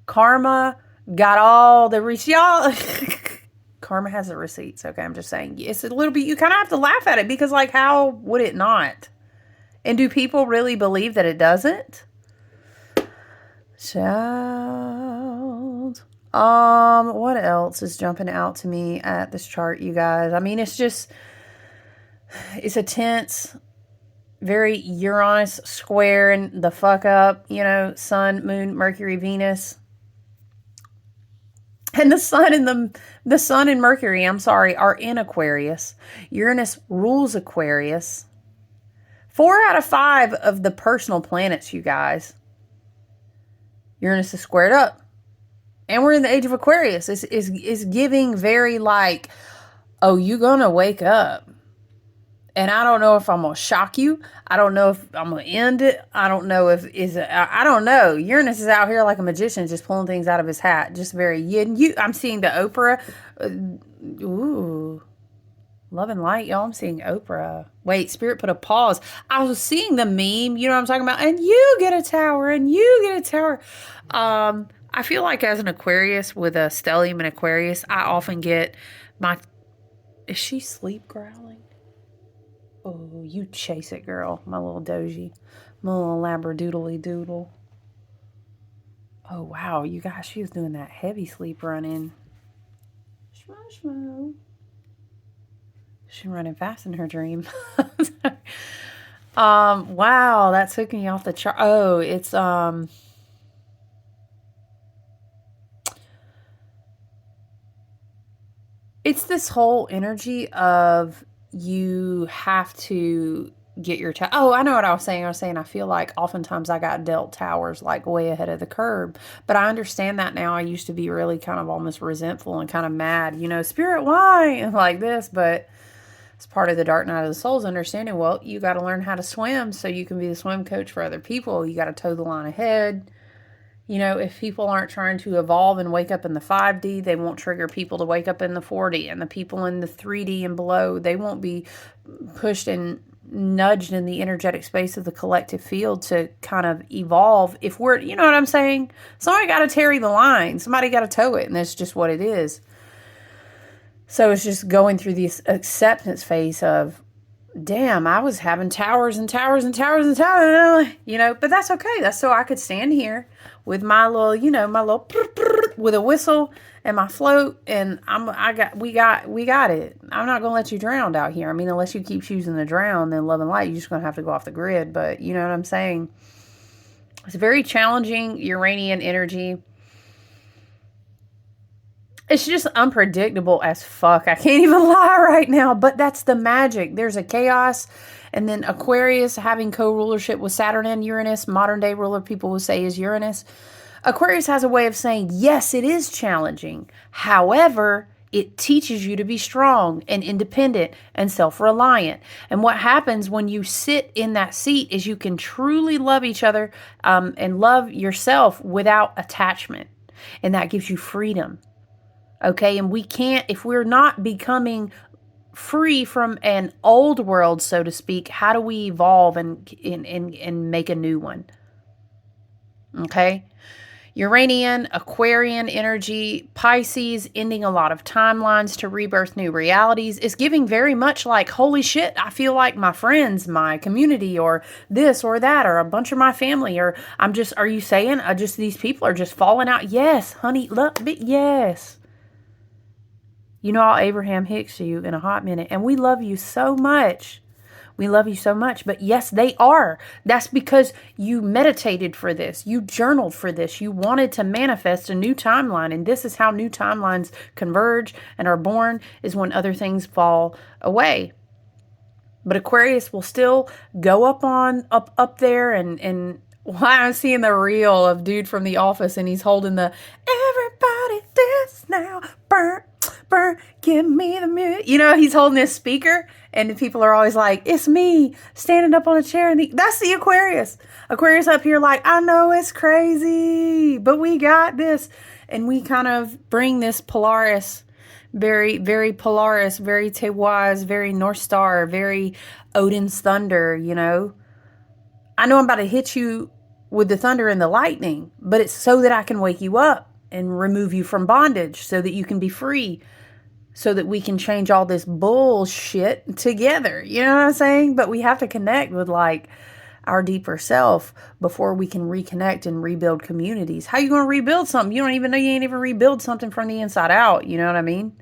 Karma got all the receipts. Y'all, karma has the receipts. Okay, I'm just saying. It's a little bit, you kind of have to laugh at it because, like, how would it not? And do people really believe that it doesn't? Child. What else is jumping out to me at this chart, you guys? I mean, it's a tense, very Uranus squaring the fuck up, you know, Sun, Moon, Mercury, Venus. And the sun and the sun and Mercury, I'm sorry, are in Aquarius. Uranus rules Aquarius. 4 out of 5 of the personal planets, you guys. Uranus is squared up. And we're in the age of Aquarius. Is giving very like, oh, you're going to wake up. And I don't know if I'm going to shock you. I don't know if I'm going to end it. I don't know if I don't know. Uranus is out here like a magician just pulling things out of his hat. Just very yin. I'm seeing the Oprah. Ooh. Love and light, y'all. I'm seeing Oprah. Wait, Spirit put a pause. I was seeing the meme, you know what I'm talking about? And you get a tower, and you get a tower. I feel like as an Aquarius with a stellium in Aquarius, I often get my... Is she sleep growling? Oh, you chase it, girl. My little doji. My little labradoodly doodle. Oh, wow. You guys, she was doing that heavy sleep running. Shmo, shmo. She's running fast in her dream. Wow, that took me off the chart. Oh, it's this whole energy of you have to get your oh, I know what I was saying. I feel like oftentimes I got dealt towers like way ahead of the curve, but I understand that now. I used to be really kind of almost resentful and kind of mad, spirit, why, and like this. But it's part of the dark night of the soul's understanding. Well, you got to learn how to swim so you can be the swim coach for other people. You got to toe the line ahead. If people aren't trying to evolve and wake up in the 5D, they won't trigger people to wake up in the 4D. And the people in the 3D and below, they won't be pushed and nudged in the energetic space of the collective field to kind of evolve. If we're, you know what I'm saying? Somebody got to carry the line. Somebody got to tow it. And that's just what it is. So it's just going through this acceptance phase of, damn, I was having towers and towers and towers and towers, but that's okay. That's so I could stand here with my little, with a whistle and my float, and we got it. I'm not gonna let you drown out here. I mean, unless you keep choosing to drown, then love and light, you're just gonna have to go off the grid. But you know what I'm saying? It's very challenging Uranian energy. It's just unpredictable as fuck. I can't even lie right now, but that's the magic. There's a chaos, and then Aquarius having co-rulership with Saturn and Uranus. Modern day ruler, people will say, is Uranus. Aquarius has a way of saying, yes, it is challenging. However, it teaches you to be strong and independent and self-reliant. And what happens when you sit in that seat is you can truly love each other and love yourself without attachment. And that gives you freedom. Okay, and we can't, if we're not becoming free from an old world, so to speak, how do we evolve and make a new one? Okay, Uranian, Aquarian energy, Pisces, ending a lot of timelines to rebirth new realities, is giving very much like, holy shit, I feel like my friends, my community, or this or that, or a bunch of my family, or are you saying just these people are just falling out? Yes, honey, look, yes. I'll Abraham Hicks you in a hot minute. And we love you so much. We love you so much. But yes, they are. That's because you meditated for this. You journaled for this. You wanted to manifest a new timeline. And this is how new timelines converge and are born, is when other things fall away. But Aquarius will still go up there and why I'm seeing the reel of dude from The Office, and he's holding the everybody dance now, burn, burn, give me the music. He's holding this speaker, and the people are always like, it's me standing up on a chair. And that's the Aquarius. Aquarius up here like, I know it's crazy, but we got this. And we kind of bring this Polaris, very, very Polaris, very Tewaz, very North Star, very Odin's thunder, I know I'm about to hit you with the thunder and the lightning, but it's so that I can wake you up and remove you from bondage so that you can be free, so that we can change all this bullshit together. You know what I'm saying? But we have to connect with like our deeper self before we can reconnect and rebuild communities. How you going to rebuild something? You don't even know you ain't even rebuild something from the inside out. You know what I mean?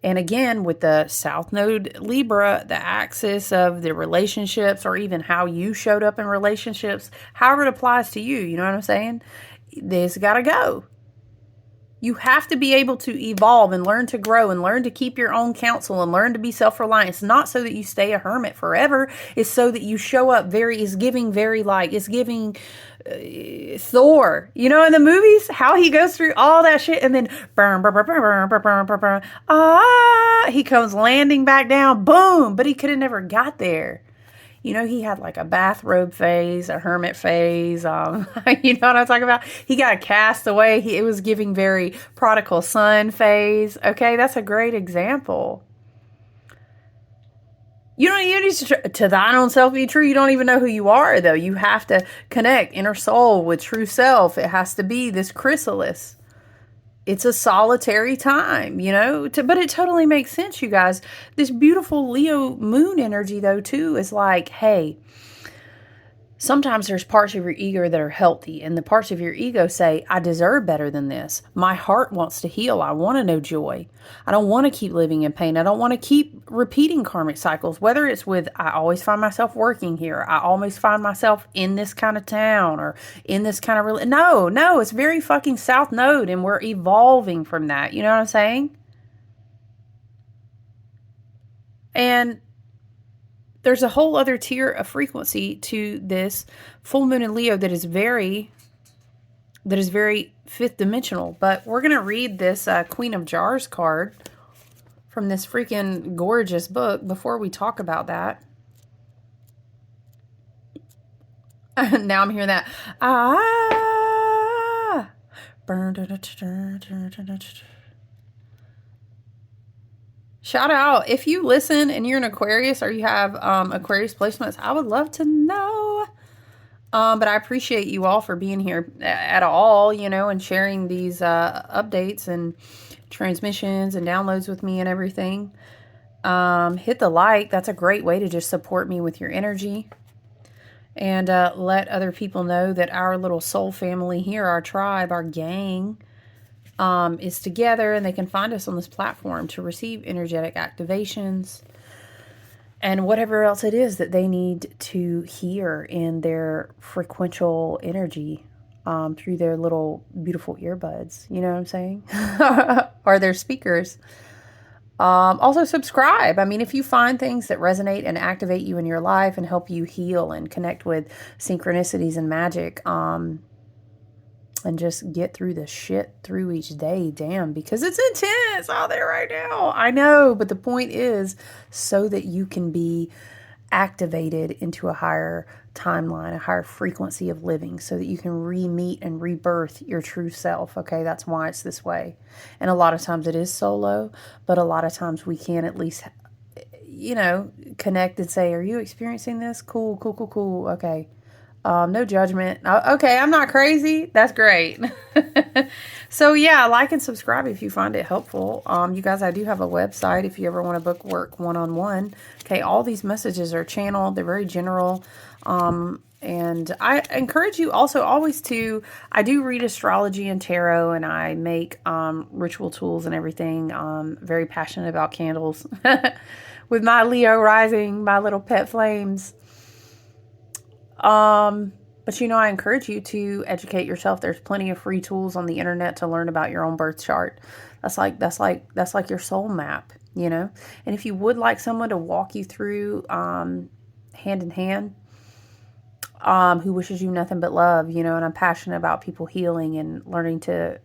And again, with the South Node Libra, the axis of the relationships, or even how you showed up in relationships, however it applies to you, you know what I'm saying? This got to go. You have to be able to evolve and learn to grow and learn to keep your own counsel and learn to be self-reliant. It's not so that you stay a hermit forever. It's so that you show up it's giving Thor, in the movies, how he goes through all that shit and then he comes landing back down, boom, but he could have never got there. He had like a bathrobe phase, a hermit phase. You know what I'm talking about? He got cast away. It was giving very prodigal son phase. Okay, that's a great example. You need to thine own self be true. You don't even know who you are, though. You have to connect inner soul with true self. It has to be this chrysalis. It's a solitary time, but it totally makes sense, you guys. This beautiful Leo moon energy, though, too, is like, hey, sometimes there's parts of your ego that are healthy, and the parts of your ego say, I deserve better than this. My heart wants to heal. I want to know joy. I don't want to keep living in pain. I don't want to keep repeating karmic cycles, whether it's with, I always find myself working here. I always find myself in this kind of town or in this kind of, no, it's very fucking South Node, and we're evolving from that. You know what I'm saying? And there's a whole other tier of frequency to this full moon in Leo that is very fifth dimensional. But we're going to read this Queen of Jars card from this freaking gorgeous book before we talk about that. Now I'm hearing that. Ah. Shout out. If you listen and you're an Aquarius or you have Aquarius placements, I would love to know. But I appreciate you all for being here at all, you know, and sharing these updates and transmissions and downloads with me and everything. Hit the like. That's a great way to just support me with your energy. And let other people know that our little soul family here, our tribe, our gang, is together, and they can find us on this platform to receive energetic activations and whatever else it is that they need to hear in their frequential energy through their little beautiful earbuds. You know what I'm saying? Or their speakers. Also subscribe. I mean, if you find things that resonate and activate you in your life and help you heal and connect with synchronicities and magic, and just get through the shit through each day, damn, because it's intense out there right now. I know, but the point is so that you can be activated into a higher timeline, a higher frequency of living, so that you can re-meet and rebirth your true self. Okay, that's why it's this way. And a lot of times it is solo, but a lot of times we can at least, you know, connect and say, are you experiencing this? Cool, cool, cool, cool. Okay. No judgment. Okay, I'm not crazy. That's great. So yeah, like and subscribe if you find it helpful. You guys, I do have a website if you ever want to book work one-on-one. Okay, all these messages are channeled. They're very general. And I encourage you also always to, I do read astrology and tarot, and I make ritual tools and everything. Very passionate about candles. With my Leo rising, my little pet flames. But you know, I encourage you to educate yourself. There's plenty of free tools on the internet to learn about your own birth chart. That's like your soul map, you know? And if you would like someone to walk you through, hand in hand, who wishes you nothing but love, you know, and I'm passionate about people healing and learning to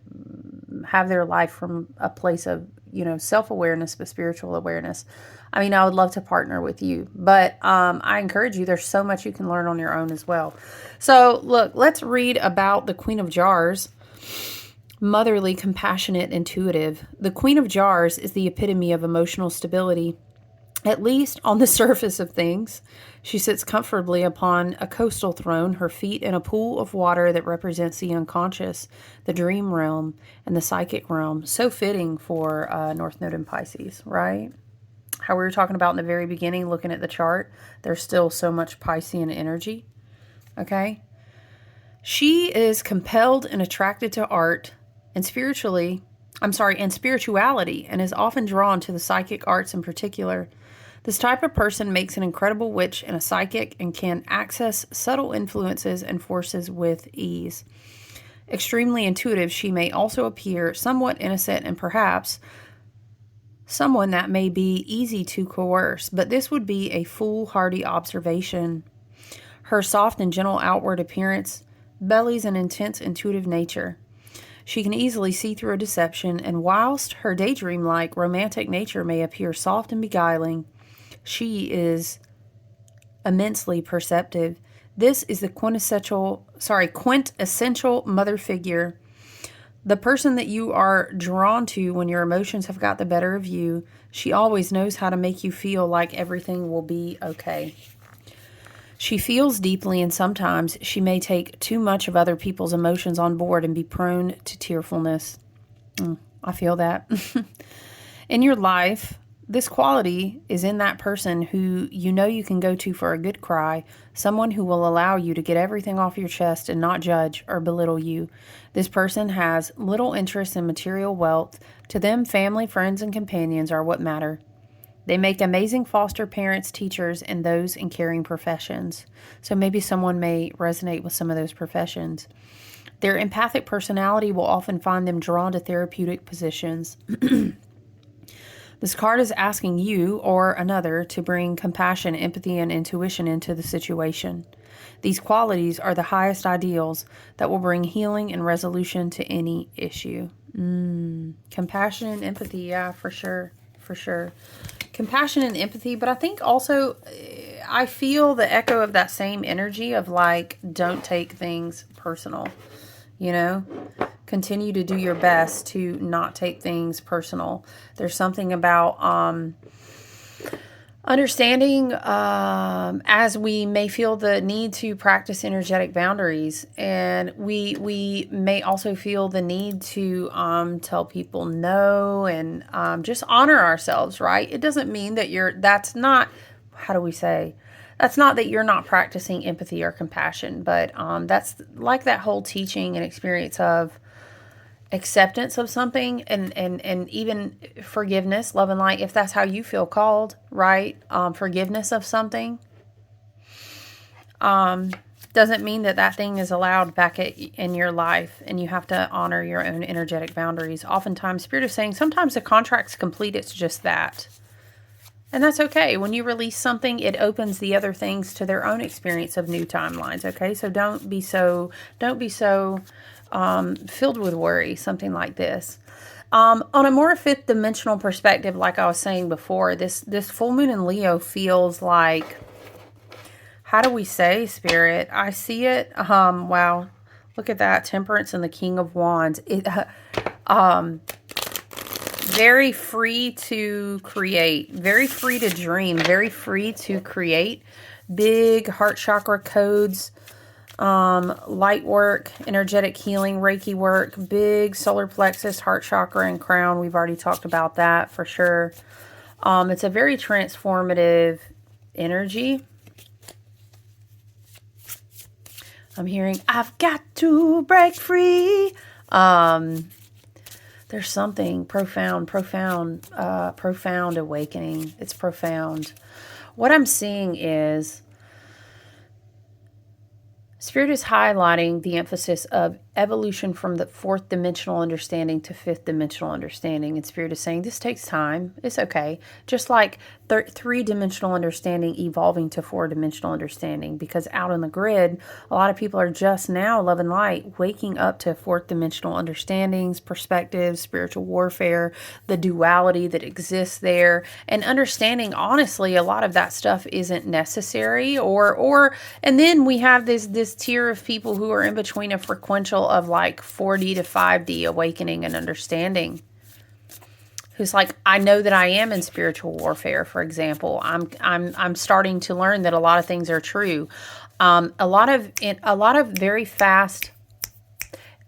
have their life from a place of, you know, self-awareness, but spiritual awareness. I mean, I would love to partner with you, but I encourage you. There's so much you can learn on your own as well. So look, let's read about the Queen of Jars. Motherly, compassionate, intuitive. The Queen of Jars is the epitome of emotional stability, at least on the surface of things. She sits comfortably upon a coastal throne, her feet in a pool of water that represents the unconscious, the dream realm, and the psychic realm. So fitting for North Node in Pisces, right? How we were talking about in the very beginning, looking at the chart, there's still so much Piscean energy, okay? She is compelled and attracted to art and spirituality, and is often drawn to the psychic arts in particular. This type of person makes an incredible witch and a psychic and can access subtle influences and forces with ease. Extremely intuitive, she may also appear somewhat innocent and perhaps someone that may be easy to coerce, but this would be a foolhardy observation. Her soft and gentle outward appearance bellies an intense intuitive nature. She can easily see through a deception, and whilst her daydream-like romantic nature may appear soft and beguiling, she is immensely perceptive. This is the quintessential mother figure. The person that you are drawn to when your emotions have got the better of you. She always knows how to make you feel like everything will be okay. She feels deeply, and sometimes she may take too much of other people's emotions on board and be prone to tearfulness. I feel that. In your life, this quality is in that person who you know you can go to for a good cry, someone who will allow you to get everything off your chest and not judge or belittle you. This person has little interest in material wealth. To them, family, friends, and companions are what matter. They make amazing foster parents, teachers, and those in caring professions. So maybe someone may resonate with some of those professions. Their empathic personality will often find them drawn to therapeutic positions. This card is asking you or another to bring compassion, empathy, and intuition into the situation. These qualities are the highest ideals that will bring healing and resolution to any issue. Compassion and empathy, yeah, for sure, for sure. Compassion and empathy, but I think also I feel the echo of that same energy of like, don't take things personal, you know? Continue to do your best to not take things personal. There's something about understanding as we may feel the need to practice energetic boundaries, and we may also feel the need to tell people no, and just honor ourselves, right? It doesn't mean that that's not, how do we say, that's not that you're not practicing empathy or compassion, but that's like that whole teaching and experience of acceptance of something, and even forgiveness, love and light, if that's how you feel called, right? Forgiveness of something doesn't mean that that thing is allowed back in your life, and you have to honor your own energetic boundaries. Oftentimes, Spirit is saying sometimes the contract's complete, it's just that. And that's okay. When you release something, it opens the other things to their own experience of new timelines, okay? So don't be so filled with worry, something like this. On a more fifth dimensional perspective, like I was saying before, this full moon in Leo feels like, how do we say, Spirit? I see it. Wow. Look at that. Temperance and the King of Wands. Very free to create, very free to dream, very free to create. Big heart chakra codes, light work, energetic healing, Reiki work, big solar plexus, heart chakra, and crown. We've already talked about that for sure. It's a very transformative energy. I'm hearing, I've got to break free. There's something profound awakening. It's profound. What I'm seeing is Spirit is highlighting the emphasis of evolution from the fourth dimensional understanding to fifth dimensional understanding. And Spirit is saying this takes time. It's okay. Just like three-dimensional understanding evolving to four-dimensional understanding. Because out on the grid, a lot of people are just now, love and light, waking up to fourth-dimensional understandings, perspectives, spiritual warfare, the duality that exists there. And understanding, honestly, a lot of that stuff isn't necessary. And then we have this tier of people who are in between a frequential of like 4D to 5D awakening and understanding, who's like, I know that I am in spiritual warfare. For example, I'm starting to learn that a lot of things are true. A lot of very fast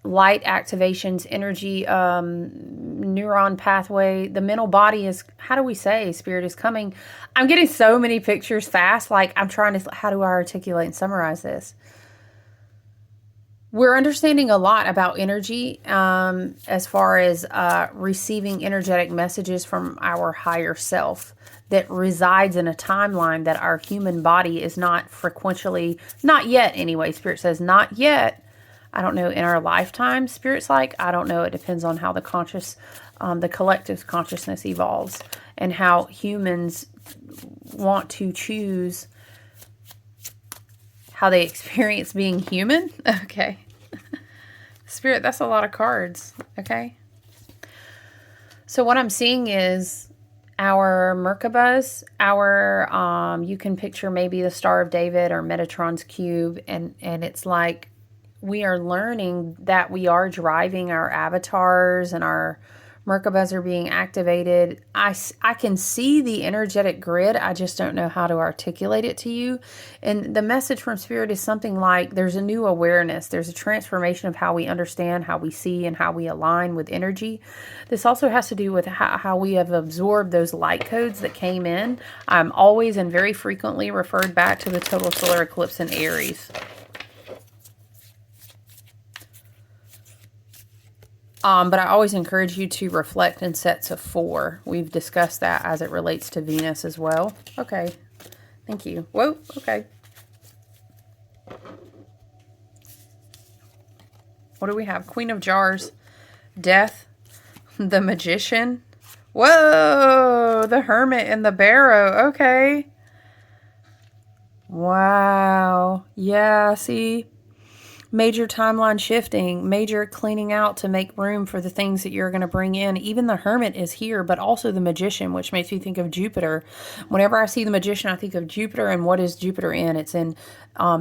light activations, energy, neuron pathway. The mental body is, how do we say, Spirit is coming. I'm getting so many pictures fast. Like I'm trying to, how do I articulate and summarize this? We're understanding a lot about energy as far as receiving energetic messages from our higher self that resides in a timeline that our human body is not frequentially, not yet anyway. Spirit says not yet. I don't know, in our lifetime. Spirit's like, I don't know. It depends on how the collective consciousness evolves and how humans want to choose how they experience being human. Okay. Spirit, that's a lot of cards. Okay. So what I'm seeing is our Merkabahs, you can picture maybe the Star of David or Metatron's cube. And it's like we are learning that we are driving our avatars and our Merkabahs are being activated. I can see the energetic grid. I just don't know how to articulate it to you. And the message from Spirit is something like there's a new awareness. There's a transformation of how we understand, how we see, and how we align with energy. This also has to do with how we have absorbed those light codes that came in. I'm always and very frequently referred back to the total solar eclipse in Aries. But I always encourage you to reflect in sets of 4. We've discussed that as it relates to Venus as well. Okay. Thank you. Whoa. Okay. What do we have? Queen of Jars. Death. The Magician. Whoa, the Hermit and the Barrow. Okay. Wow. Yeah, see? Major timeline shifting, major cleaning out to make room for the things that you're going to bring in. Even the Hermit is here, but also the Magician, which makes me think of Jupiter. Whenever I see the Magician, I think of Jupiter. And what is Jupiter in? It's in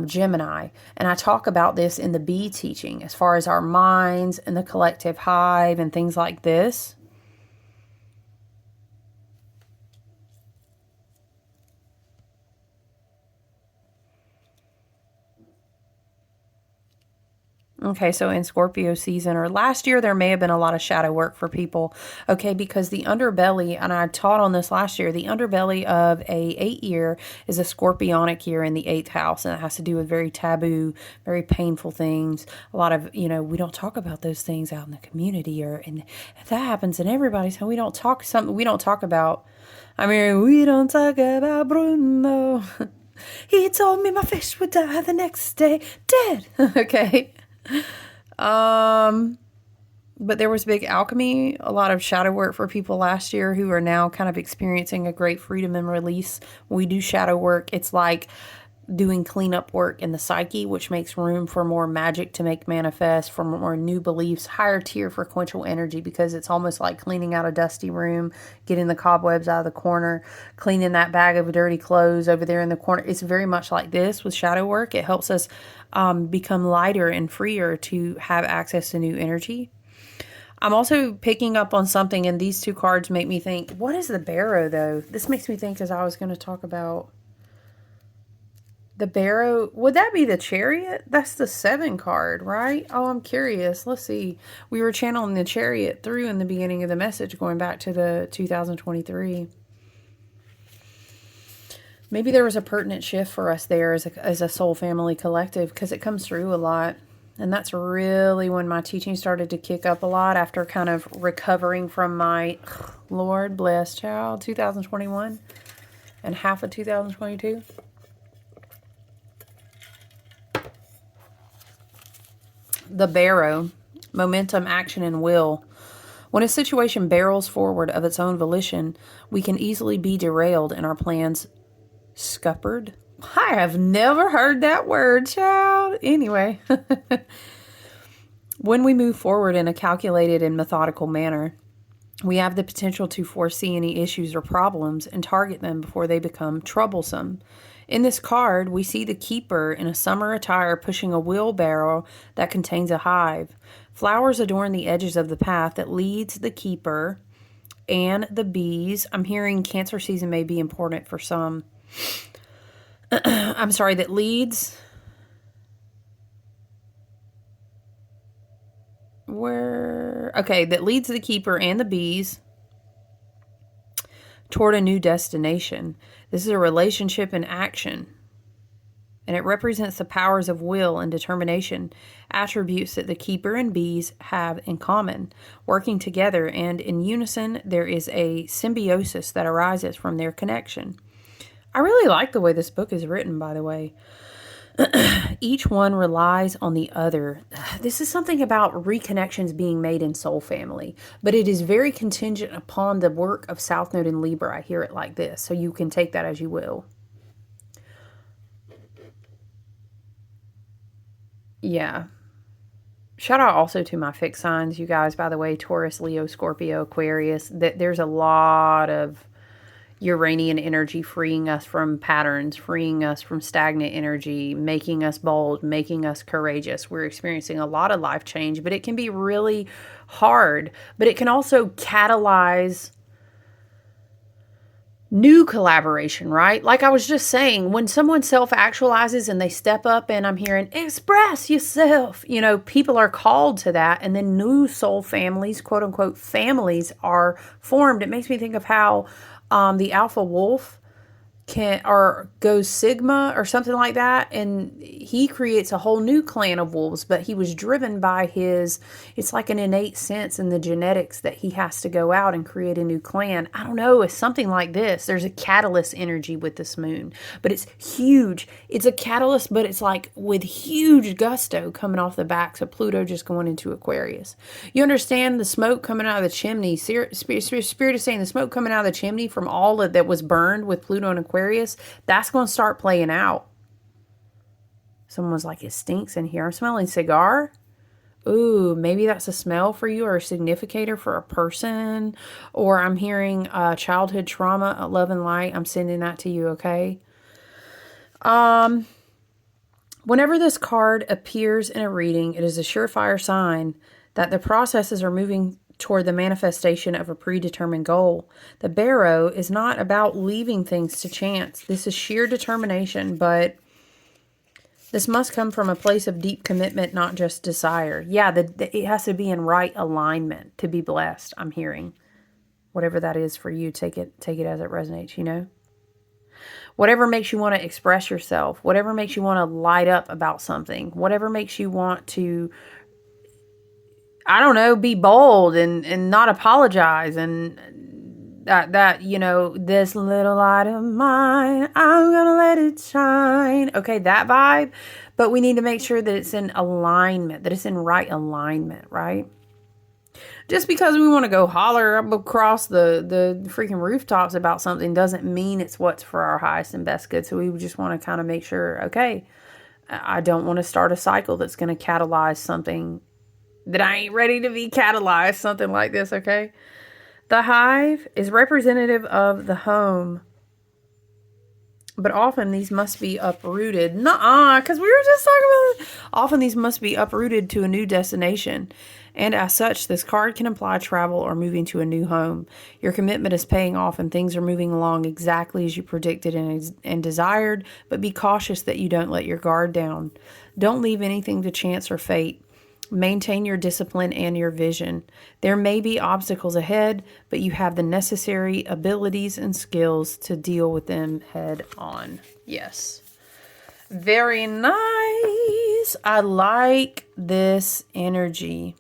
Gemini. And I talk about this in the bee teaching as far as our minds and the collective hive and things like this. Okay, so in Scorpio season or last year, there may have been a lot of shadow work for people. Okay, because the underbelly, and I taught on this last year, the underbelly of a 8 year is a scorpionic year in the 8th house, and it has to do with very taboo, very painful things. A lot of, we don't talk about those things out in the community, and if that happens in everybody's home, we don't talk about. I mean, we don't talk about Bruno. He told me my fish would die the next day, dead. Okay. But there was big alchemy, a lot of shadow work for people last year who are now kind of experiencing a great freedom and release. When we do shadow work, it's like doing cleanup work in the psyche, which makes room for more magic to make manifest, for more new beliefs, higher tier frequential energy, because it's almost like cleaning out a dusty room, getting the cobwebs out of the corner, cleaning that bag of dirty clothes over there in the corner. It's very much like this with shadow work. It helps us become lighter and freer to have access to new energy. I'm also picking up on something, and these two cards make me think, what is the Barrow, though? This makes me think, as I was going to talk about the Barrow. Would that be the Chariot? That's the 7 card, right? Oh, I'm curious. Let's see. We were channeling the Chariot through in the beginning of the message, going back to the 2023. Maybe there was a pertinent shift for us there as a soul family collective, because it comes through a lot. And that's really when my teaching started to kick up a lot after kind of recovering from my, Lord bless, child, 2021 and half of 2022. The Barrow, momentum, action, and will. When a situation barrels forward of its own volition, we can easily be derailed in our plans. Scuppered? I have never heard that word, child. Anyway, when we move forward in a calculated and methodical manner, we have the potential to foresee any issues or problems and target them before they become troublesome. In this card, we see the keeper in a summer attire pushing a wheelbarrow that contains a hive. Flowers adorn the edges of the path that leads the keeper and the bees. I'm hearing Cancer season may be important for some. I'm sorry, that leads that leads the keeper and the bees toward a new destination. This is a relationship in action, and it represents the powers of will and determination, attributes that the keeper and bees have in common. Working together and in unison, there is a symbiosis that arises from their connection. I really like the way this book is written, by the way. Each one relies on the other. This is something about reconnections being made in soul family, but it is very contingent upon the work of South Node in Libra. I hear it like this, so you can take that as you will. Yeah. Shout out also to my fixed signs, you guys, by the way, Taurus, Leo, Scorpio, Aquarius. There's a lot of Uranian energy freeing us from patterns, freeing us from stagnant energy, making us bold, making us courageous. We're experiencing a lot of life change, but it can be really hard. But it can also catalyze new collaboration, right? Like I was just saying, when someone self-actualizes and they step up, and I'm hearing, express yourself, people are called to that. And then new soul families, quote unquote, families are formed. It makes me think of how the alpha wolf can, or goes sigma or something like that, and he creates a whole new clan of wolves, but he was driven by his, it's like an innate sense in the genetics that he has to go out and create a new clan. I don't know, it's something like this. There's a catalyst energy with this moon, but it's huge. It's a catalyst, but it's like with huge gusto coming off the backs of Pluto just going into Aquarius. You understand the smoke coming out of the chimney? Spirit is saying the smoke coming out of the chimney from all that was burned with Pluto and Aquarius, that's going to start playing out. Someone was like, it stinks in here. I'm smelling cigar. Ooh, maybe that's a smell for you or a significator for a person. Or I'm hearing childhood trauma, love and light. I'm sending that to you, okay? Whenever this card appears in a reading, it is a surefire sign that the processes are moving toward the manifestation of a predetermined goal. The barrow is not about leaving things to chance. This is sheer determination, but this must come from a place of deep commitment, not just desire. Yeah, it has to be in right alignment to be blessed, I'm hearing. Whatever that is for you, take it as it resonates, you know? Whatever makes you want to express yourself, whatever makes you want to light up about something, whatever makes you want to, I don't know, be bold and not apologize, and that, you know, this little light of mine, I'm gonna let it shine. Okay, that vibe. But we need to make sure that it's in alignment, that it's in right alignment, right? Just because we want to go holler up across the freaking rooftops about something doesn't mean it's what's for our highest and best good. So we just want to kind of make sure, okay, I don't want to start a cycle that's going to catalyze something that I ain't ready to be catalyzed, something like this, okay? The hive is representative of the home, but often these must be uprooted. Nuh-uh, because we were just talking about it. Often these must be uprooted to a new destination. And as such, this card can imply travel or moving to a new home. Your commitment is paying off and things are moving along exactly as you predicted and desired, but be cautious that you don't let your guard down. Don't leave anything to chance or fate. Maintain your discipline and your vision. There may be obstacles ahead, but you have the necessary abilities and skills to deal with them head on. Yes. Very nice. I like this energy.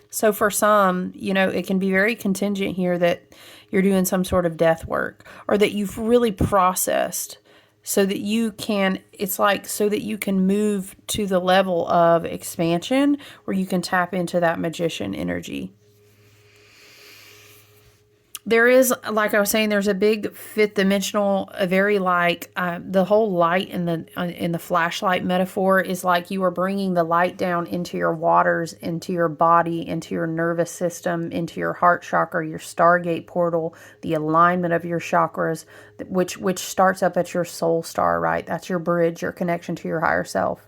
So for some, you know, it can be very contingent here that you're doing some sort of death work, or that you've really processed so that you can, it's like so that you can move to the level of expansion where you can tap into that magician energy. There is, like I was saying, there's a big fifth dimensional, a very like the whole light in the flashlight metaphor is like you are bringing the light down into your waters, into your body, into your nervous system, into your heart chakra, your Stargate portal, the alignment of your chakras, which starts up at your soul star, right? That's your bridge, your connection to your higher self.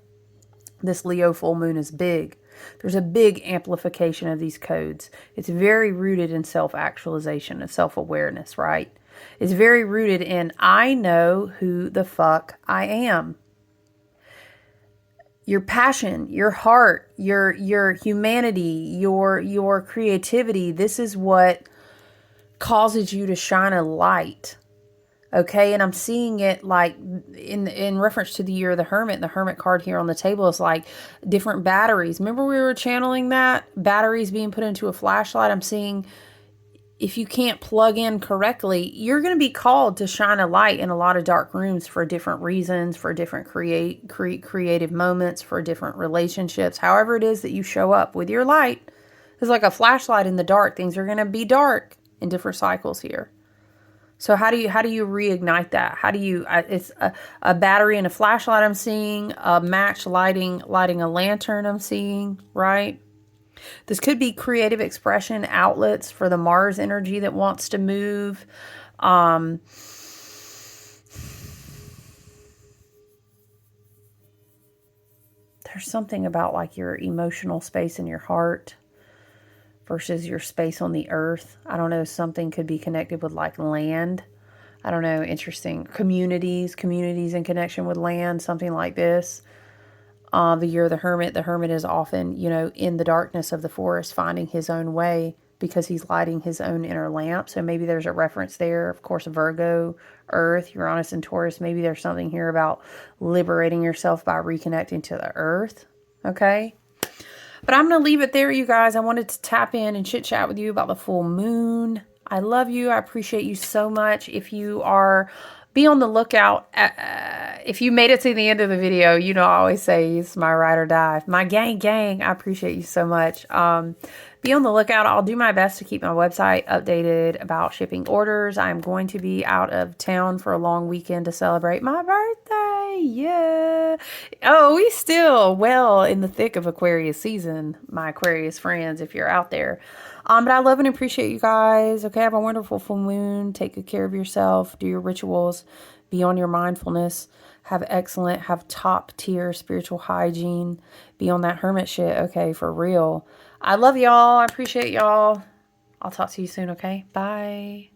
This Leo full moon is big. There's a big amplification of these codes. It's very rooted in self-actualization and self-awareness, right? It's very rooted in, I know who the fuck I am. Your passion, your heart, your humanity, your creativity, this is what causes you to shine a light. Okay, and I'm seeing it like in reference to the year of the Hermit card here on the table is like different batteries. Remember we were channeling that? Batteries being put into a flashlight. I'm seeing if you can't plug in correctly, you're going to be called to shine a light in a lot of dark rooms for different reasons, for different creative moments, for different relationships. However it is that you show up with your light, it's like a flashlight in the dark. Things are going to be dark in different cycles here. So how do you reignite that? How do you, it's a battery and a flashlight I'm seeing, a match lighting a lantern I'm seeing, right? This could be creative expression outlets for the Mars energy that wants to move. There's something about like your emotional space in your heart versus your space on the earth. I don't know, something could be connected with like land. I don't know, interesting. Communities in connection with land, something like this. The year of the Hermit is often, you know, in the darkness of the forest, finding his own way because he's lighting his own inner lamp. So maybe there's a reference there. Of course, Virgo, Earth, Uranus, and Taurus. Maybe there's something here about liberating yourself by reconnecting to the Earth. Okay. But I'm going to leave it there, you guys. I wanted to tap in and chit chat with you about the full moon. I love you. I appreciate you so much. If you are, be on the lookout. If you made it to the end of the video, you know I always say it's my ride or die. My gang. I appreciate you so much. Be on the lookout. I'll do my best to keep my website updated about shipping orders. I'm going to be out of town for a long weekend to celebrate my birthday. Yeah. Oh, we still well in the thick of Aquarius season, my Aquarius friends, if you're out there. But I love and appreciate you guys. Okay, have a wonderful full moon. Take good care of yourself. Do your rituals. Be on your mindfulness. Have top tier spiritual hygiene. Be on that hermit shit. Okay, for real. I love y'all. I appreciate y'all. I'll talk to you soon, okay? Bye.